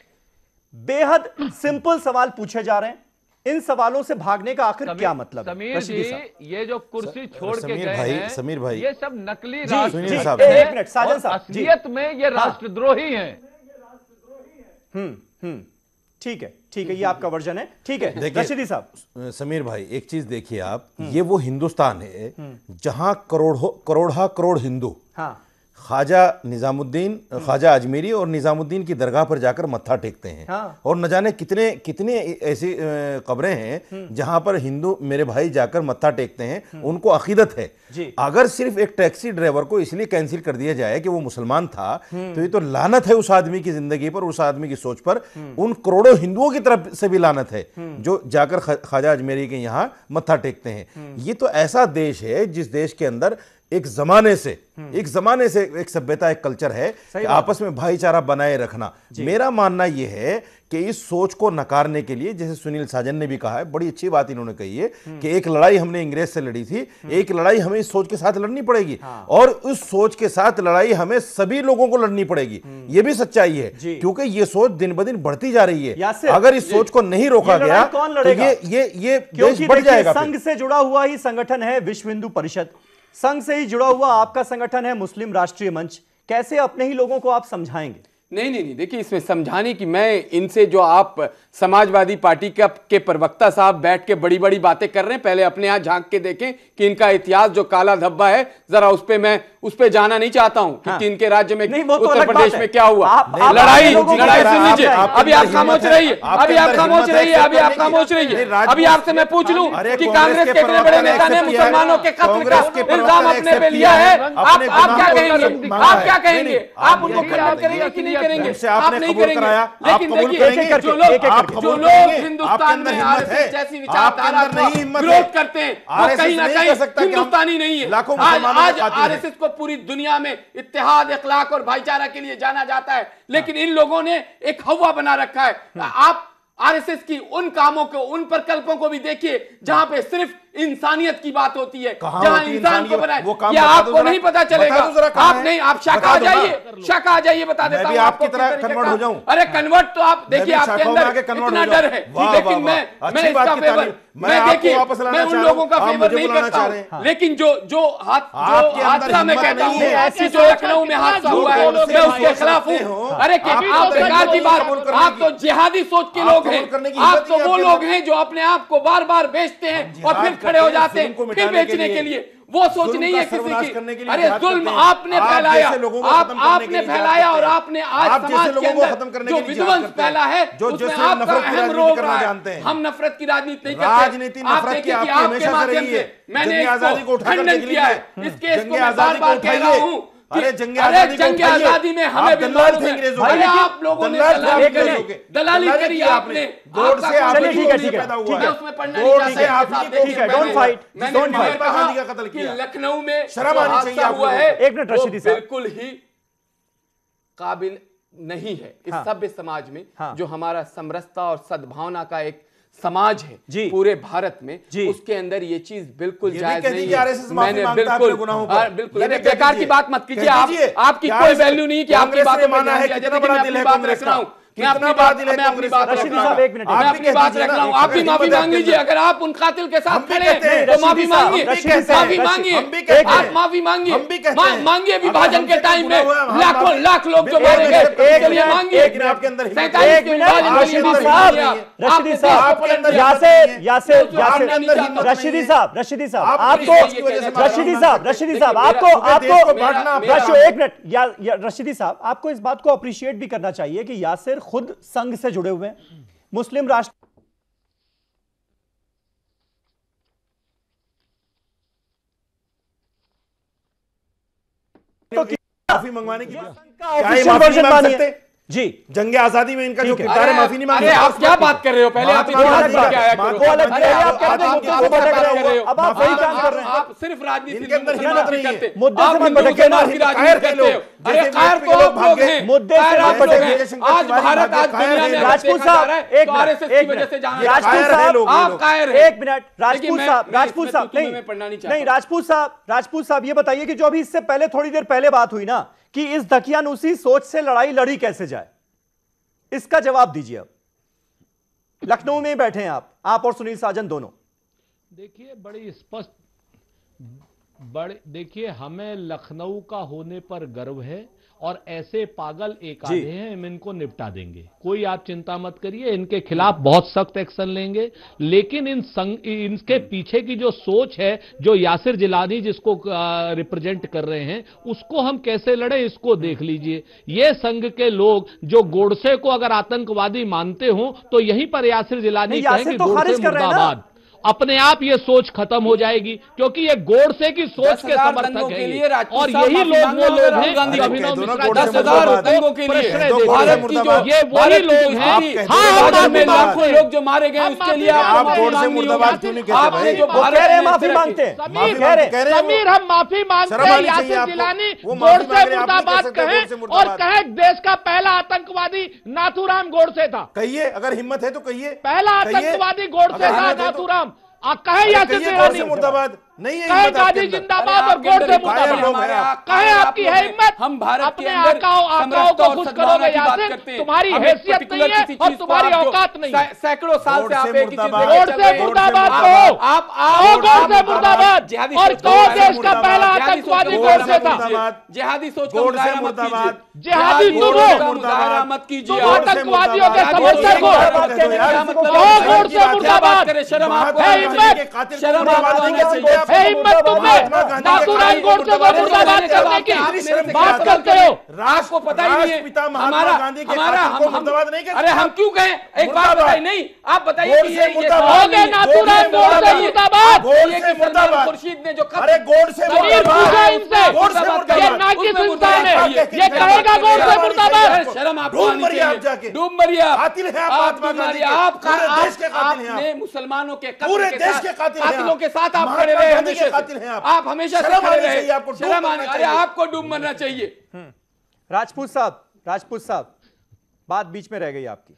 Speaker 1: बेहद सिंपल सवाल पूछे जा रहे हैं, इन सवालों से भागने का आखिर क्या मतलब है?
Speaker 6: समीर जी, ये जो कुर्सी छोड़ के गए हैं,
Speaker 9: समीर भाई,
Speaker 6: ये सब नकली
Speaker 1: राष्ट्रद्रोही हैं। एक मिनट साजन साहब,
Speaker 6: असलियत में ये राष्ट्रद्रोही हैं।
Speaker 1: ठीक है, ये आपका वर्जन है, ठीक है। रशीदी साहब,
Speaker 9: समीर भाई, एक चीज देखिए आप, ये वो हिंदुस्तान है जहां करोड़ हिंदू ख्वाजा निजामुद्दीन, ख्वाजा अजमेरी और निजामुद्दीन की दरगाह पर जाकर मत्था टेकते हैं। और न जाने कितने ऐसी कब्रें हैं जहां पर हिंदू मेरे भाई जाकर मत्था टेकते हैं, उनको अकीदत है। अगर सिर्फ एक टैक्सी ड्राइवर को इसलिए कैंसिल कर दिया जाए कि वो मुसलमान था, तो ये तो लानत है उस आदमी की जिंदगी पर, उस आदमी की सोच पर। उन करोड़ों हिंदुओं की तरफ से भी लानत है जो जाकर ख्वाजा अजमेरी के यहां मत्था टेकते हैं। ये तो ऐसा देश है जिस देश के अंदर एक जमाने से एक सभ्यता, एक कल्चर है कि आपस में भाईचारा बनाए रखना। मेरा मानना यह है कि इस सोच को नकारने के लिए, जैसे सुनील साजन ने भी कहा है, बड़ी अच्छी बात इन्होंने कही है कि एक लड़ाई हमने अंग्रेज से लड़ी थी, एक लड़ाई हमें इस सोच के साथ लड़नी पड़ेगी, और उस सोच के साथ लड़ाई हमें सभी लोगों को लड़नी पड़ेगी। ये भी सच्चाई है, क्योंकि ये सोच दिन ब दिन बढ़ती जा रही है। अगर इस सोच को नहीं रोका गया तो ये देश बढ़ जाएगा।
Speaker 1: संघ से जुड़ा हुआ ही संगठन है विश्व हिंदू परिषद, संघ से ही जुड़ा हुआ आपका संगठन है मुस्लिम राष्ट्रीय मंच। कैसे अपने ही लोगों को आप समझाएंगे?
Speaker 8: नहीं, देखिए इसमें समझाने की, मैं इनसे जो आप समाजवादी पार्टी के प्रवक्ता साहब बैठ के बड़ी बड़ी बातें कर रहे हैं, पहले अपने यहाँ झांक के देखें कि इनका इतिहास जो काला धब्बा है, जरा उस पे जाना नहीं चाहता हूं कि इनके राज्य में, उत्तर प्रदेश में क्या हुआ। लड़ाई सुन लीजिए, अभी आप खामोश रहिए, अभी आप खामोश रहिए। अभी आपसे मैं पूछ लूं कि कांग्रेस के इतने बड़े नेता ने मुसलमानों के कत्ल का इल्जाम अपने पे लिया है, आप क्या कहेंगे? आप उनको खंडन करेंगे कि नहीं करेंगे? आप नहीं करेंगे। लेकिन देखिए, जो लोग हिंदुस्तान में आरएसएस जैसी विचारधारा का विरोध करते हैं, वो कहीं ना कहीं हिंदुस्तानी नहीं है। आज आरएसएस को पूरी दुनिया में इत्तेहाद, इखलाक और भाईचारा के लिए जाना जाता है, लेकिन इन लोगों ने एक हवा बना रखा है। आप आरएसएस की उन कामों को, उन प्रकल्पों को भी देखिए जहां पे सिर्फ इंसानियत की बात होती है, जहां इंसान को बनाए। ये आपको नहीं पता चलेगा, आप शाखा आ जाइए, बता देता हूं आपकी तरह कन्वर्ट हो जाऊं। अरे कन्वर्ट तो आप देखिए, आपके अंदर इतना डर है, लेकिन मैं इसका फेवर, मैं उन लोगों का फेवर नहीं करता, लेकिन जो हादसा मैं कहता हूँ, जो लखनऊ में हादसा हुआ है, मैं उसके खिलाफ हूँ। अरे आप बेकार की बात, आप तो जिहादी सोच के लोग हैं, आप तो वो लोग हैं जो अपने आप को बार बार बेचते हैं और फिर खड़े हो जाते हैं फिर बेचने के लिए। वो सोच नहीं है किसी की। अरे जुल्म आपने फैलाया, आपने फैलाया, और आपने आज समाज के अंदर जो विध्वंस फैला है उसमें आपका अहम रोल रहा है। हम नफरत की राजनीति नहीं करते। आप देखिए कि आपके माध्यम से मैंने इसको खंडन किया है, इस केस को मैं बार बार कह रहा हूँ। अरे जंग आजादी में हमें भी मालूम है, अरे आप लोगों ने दलाली करी, आपने उसमें पढ़ना लखनऊ में शर्म आनी चाहिए हुआ है, एक मिनट रशीदी साहब, बिल्कुल ही काबिल नहीं है इस सभ्य समाज में। जो हमारा समरसता और सद्भावना का एक समाज है पूरे भारत में, उसके अंदर ये चीज बिल्कुल जायज नहीं है। मैंने बिल्कुल बेकार की बात मत कीजिए, आपकी कोई वैल्यू नहीं कि आपकी बातें माना है। कितना बड़ा दिल है कांग्रेस का, मैं अपनी बात रख रहा हूँ। आप भी माफी मांग लीजिए, अगर आप उन कातिल के साथ खड़े हैं तो माफी मांगिए, आप माफी मांगिए। विभाजन के टाइम में लाख लोग जो मारे गए, मांगिए।
Speaker 1: रशीदी साहब, आपको इस बात को अप्रिशिएट भी करना चाहिए कि यासिर खुद संघ से जुड़े हुए हैं, मुस्लिम राष्ट्र तो
Speaker 9: माफी मंगवाने की
Speaker 1: ऑफिशियल वर्जन मानिए जी।
Speaker 9: जंग आजादी में इनका जो किरदार है, माफी नहीं मांगे।
Speaker 8: आप क्या बात कर रहे हो? पहले आप
Speaker 1: वही काम कर रहे हैं,
Speaker 8: आप सिर्फ राजनीति
Speaker 9: के अंदर हिम्मत नहीं है,
Speaker 1: मुद्दे से मत भटके ना। मुद्दे से आप भटके।
Speaker 8: आज भारत, आज दुनिया में
Speaker 1: राजपूत साहब, एक मिनट, राजपूत साहब नहीं, राजपूत साहब ये बताइए कि जो अभी इससे पहले थोड़ी देर पहले बात हुई ना कि इस दकियानूसी सोच से लड़ाई लड़ी कैसे जाए, इसका जवाब दीजिए। अब लखनऊ में बैठे हैं आप और सुनील साजन दोनों।
Speaker 7: देखिए बड़ी स्पष्ट, देखिए हमें लखनऊ का होने पर गर्व है और ऐसे पागल एक आधे हैं, हम इनको निपटा देंगे, कोई आप चिंता मत करिए। इनके खिलाफ बहुत सख्त एक्शन लेंगे, लेकिन इनके पीछे की जो सोच है, जो यासिर जिलानी जिसको रिप्रेजेंट कर रहे हैं, उसको हम कैसे लड़े इसको देख लीजिए। ये संघ के लोग जो गोडसे को अगर आतंकवादी मानते हो तो यहीं पर यासिर जिलानी कहेंगे गोडसे मुर्दाबाद। अपने आप ये सोच खत्म हो जाएगी, क्योंकि ये गोडसे की सोच के समर्थक हैं और यही लोग वो लोग हैं जो अभिनव मिश्रा
Speaker 8: 10,000 दंगों के लिए भारत की जो
Speaker 7: ये वही लोग हैं।
Speaker 8: हाँ, में लाखों लोग जो मारे गए उसके लिए आप गोडसे मुर्दाबाद क्यों नहीं कहते? आपने जो
Speaker 1: माफी मांगते हैं
Speaker 7: समीर, हम माफी मांगते हैं। यासिर जिलानी गोडसे मुर्दाबाद कहें और कहे देश का पहला आतंकवादी नाथूराम गोडसे था।
Speaker 9: कहिए, अगर हिम्मत है तो कहिए।
Speaker 7: पहला आतंकवादी गोडसे था नाथूराम। कहे यासिर जिलानी
Speaker 9: मुर्दाबाद, नहीं है
Speaker 7: कहे गांधी जिंदाबाद और गोडसे मुर्दाबाद, कहे आपकी है हिम्मत।
Speaker 8: हम भारत
Speaker 7: अपने आकाओं को खुश करोगे यासिर, तुम्हारी हैसियत नहीं है और तुम्हारी औकात नहीं है।
Speaker 8: सैकड़ों साल से आप एक ही चीज
Speaker 7: गोडसे मुर्दाबाद कहो,
Speaker 8: आप
Speaker 7: गोडसे मुर्दाबाद, और कहो देश का पहला आतंकवादी गोडसे था।
Speaker 8: जिहादी सोच का मुजाहरा मत कीजिए,
Speaker 7: जिहादी
Speaker 8: मुजाहरा मत कीजिए,
Speaker 7: आतंकवादियों के समर्थक हो, गोडसे मुर्दाबाद।
Speaker 8: शर्म आपको
Speaker 7: है हिम्मत,
Speaker 8: शर्म आपको आनी चाहिए।
Speaker 7: है हिम्मत तुम्हें नाथूराम गोडसे को मुर्दाबाद करने की बात करते हो।
Speaker 8: राष्ट्र को पता ही नहीं है हमारा अरे हम क्यों कहें, एक बात बताइए, नहीं आप बताइए कि ये
Speaker 7: नाथूराम गोडसे मुर्दाबाद,
Speaker 8: खुर्शीद ने जो
Speaker 7: ये नाकिस इंसान है, ये कहेगा गोडसे मुर्दाबाद।
Speaker 8: शर्म आपको आनी चाहिए, डूब मरिए आप, आपने मुसलमानों के कातिलों के साथ आप खड़े रहे, आप हमेशा से खड़े रहे, शर्म आनी, अरे आपको डूब मरना चाहिए।
Speaker 1: राजपूत साहब बात बीच में रह गई आपकी।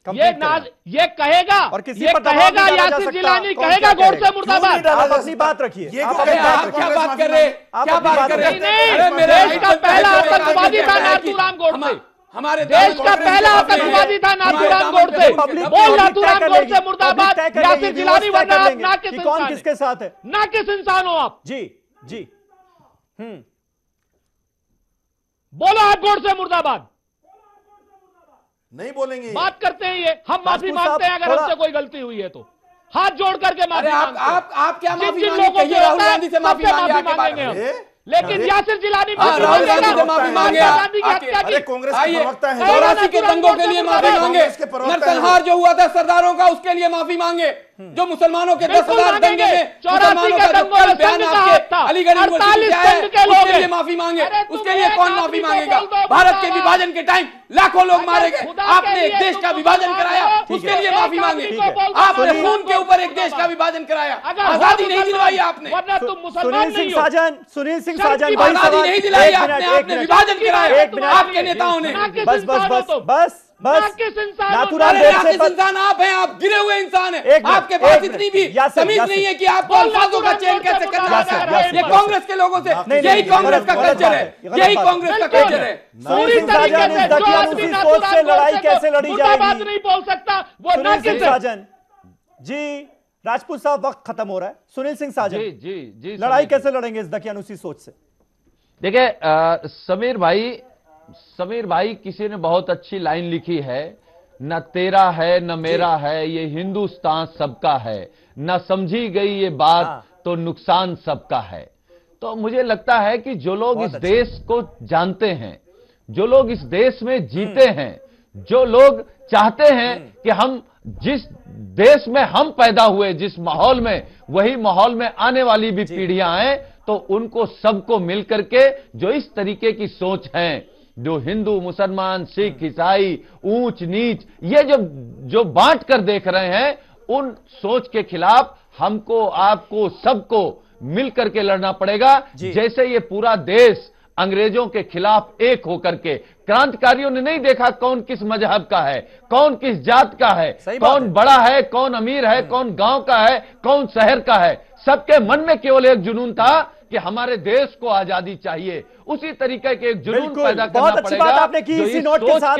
Speaker 7: ये कहेगा
Speaker 1: और किसी
Speaker 7: ये
Speaker 1: पर
Speaker 7: कहेगा यासिर जिलानी कहेगा गोडसे मुर्दाबाद।
Speaker 1: आप अपनी बात रखिए।
Speaker 8: आप क्या बात कर रहे, क्या बात कर रहे?
Speaker 7: नहीं, देश का पहला आतंकवादी था नाथूराम गोडसे,
Speaker 8: हमारे
Speaker 7: देश का पहला आतंकवादी था नाथूराम गोडसे। बोल नाथूराम गोडसे मुर्दाबाद, यासिर जिलानी, वरना आप नाकिस इंसान
Speaker 1: कौन किसके साथ है,
Speaker 7: नाकिस इंसान हो आप।
Speaker 1: जी
Speaker 7: बोलो आप गोडसे मुर्दाबाद।
Speaker 9: नहीं बोलेंगे,
Speaker 7: बात करते हैं ये, हम माफी मांगते हैं अगर हमसे कोई गलती हुई है तो, हाथ जोड़ करके माफी मांगते हैं।
Speaker 8: आप क्या माफी
Speaker 7: जिन लोगों को
Speaker 8: राहुल गांधी से माफी
Speaker 7: मांगेंगे हम, लेकिन यासिर जिलानी
Speaker 8: राहुल गांधी से माफी मांगे,
Speaker 9: अरे कांग्रेस के प्रवक्ता है,
Speaker 8: 84 के दंगों के लिए माफी मांगे, नरसंहार जो हुआ था सरदारों का उसके लिए माफी मांगे, जो मुसलमानों के 10,000 दंगे में मुसलमानों का जो कल बयान आपके अलीगढ़ यूनिवर्सिटी से आया उसके लिए माफी मांगे, उसके लिए कौन माफी मांगेगा? भारत के विभाजन के टाइम लाखों लोग मारे गए, आपने एक देश का विभाजन कराया, उसके लिए माफी मांगे। आपने खून के ऊपर एक देश का विभाजन कराया, आजादी नहीं दिलवाई आपने।
Speaker 1: सुनील सिंह साजन
Speaker 8: आजादी नहीं दिलाई आपने विभाजन कराया आपके नेताओं ने।
Speaker 1: बस
Speaker 8: नाथूराम इंसान आप हैं, आप गिरे हुए इंसान हैं, आपके पास इतनी भी तमीज नहीं है कि आपको अल्फाजों का चयन कैसे करना है। ये कांग्रेस के लोगों से, यही कांग्रेस का कल्चर है, यही कांग्रेस का कल्चर है।
Speaker 1: सुनील साजन इस दकियानूसी सोच से लड़ाई कैसे लड़ी जाएगी?
Speaker 7: नहीं बोल सकता वो
Speaker 1: सुनील साजन जी। राजपूत साहब वक्त खत्म हो रहा है। सुनील सिंह साजन
Speaker 6: जी
Speaker 1: लड़ाई कैसे लड़ेंगे इस दकियानूसी सोच से?
Speaker 6: देखिए समीर भाई किसी ने बहुत अच्छी लाइन लिखी है, न तेरा है न मेरा है, ये हिंदुस्तान सबका है, न समझी गई ये बात तो नुकसान सबका है। तो मुझे लगता है कि जो लोग इस देश को जानते हैं, जो लोग इस देश में जीते हैं, जो लोग चाहते हैं कि हम जिस देश में हम पैदा हुए, जिस माहौल में, वही माहौल में आने वाली भी पीढ़ियां आए, तो उनको सबको मिलकर के जो इस तरीके की सोच है, जो हिंदू मुसलमान सिख ईसाई ऊंच नीच ये जो बांट कर देख रहे हैं, उन सोच के खिलाफ हमको आपको सबको मिलकर के लड़ना पड़ेगा। जैसे ये पूरा देश अंग्रेजों के खिलाफ एक होकर के, क्रांतिकारियों ने नहीं देखा कौन किस मजहब का है, कौन किस जात का है, कौन बड़ा है, कौन अमीर है, कौन गांव का है, कौन शहर का है। सबके मन में केवल एक जुनून था कि हमारे देश को आजादी चाहिए। उसी तरीके के एक जुनून पैदा करना
Speaker 1: बहुत अच्छी बात आपने की। इसी नोट के साथ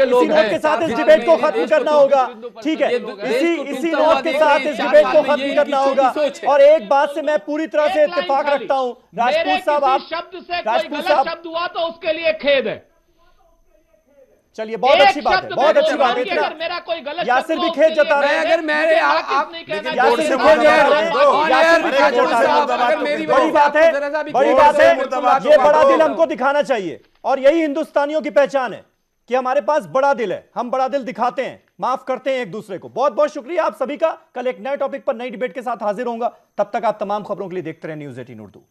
Speaker 1: इस डिबेट को खत्म करना होगा। ठीक है, इसी नोट के साथ इस डिबेट को खत्म करना होगा। और एक बात से मैं पूरी तरह से इत्तेफाक रखता हूं, राजपूत साहब, आप
Speaker 7: शब्द से कोई गलत शब्द हुआ तो उसके लिए खेद है।
Speaker 1: चलिए, बहुत अच्छी बात है, बहुत अच्छी बात है।
Speaker 7: अगर मेरा कोई गलत
Speaker 1: यासिर भी खेद जता रहे हैं,
Speaker 8: अगर मेरे
Speaker 1: बड़ी बात है, बड़ी बात है। ये बड़ा दिल हमको दिखाना चाहिए और यही हिंदुस्तानियों की पहचान है कि हमारे पास बड़ा दिल है, हम बड़ा दिल दिखाते हैं, माफ करते हैं एक दूसरे को। बहुत बहुत शुक्रिया आप सभी का। कल एक नए टॉपिक पर नई डिबेट के साथ हाजिर होऊंगा। तब तक आप तमाम खबरों के लिए देखते रहे News 18 उर्दू।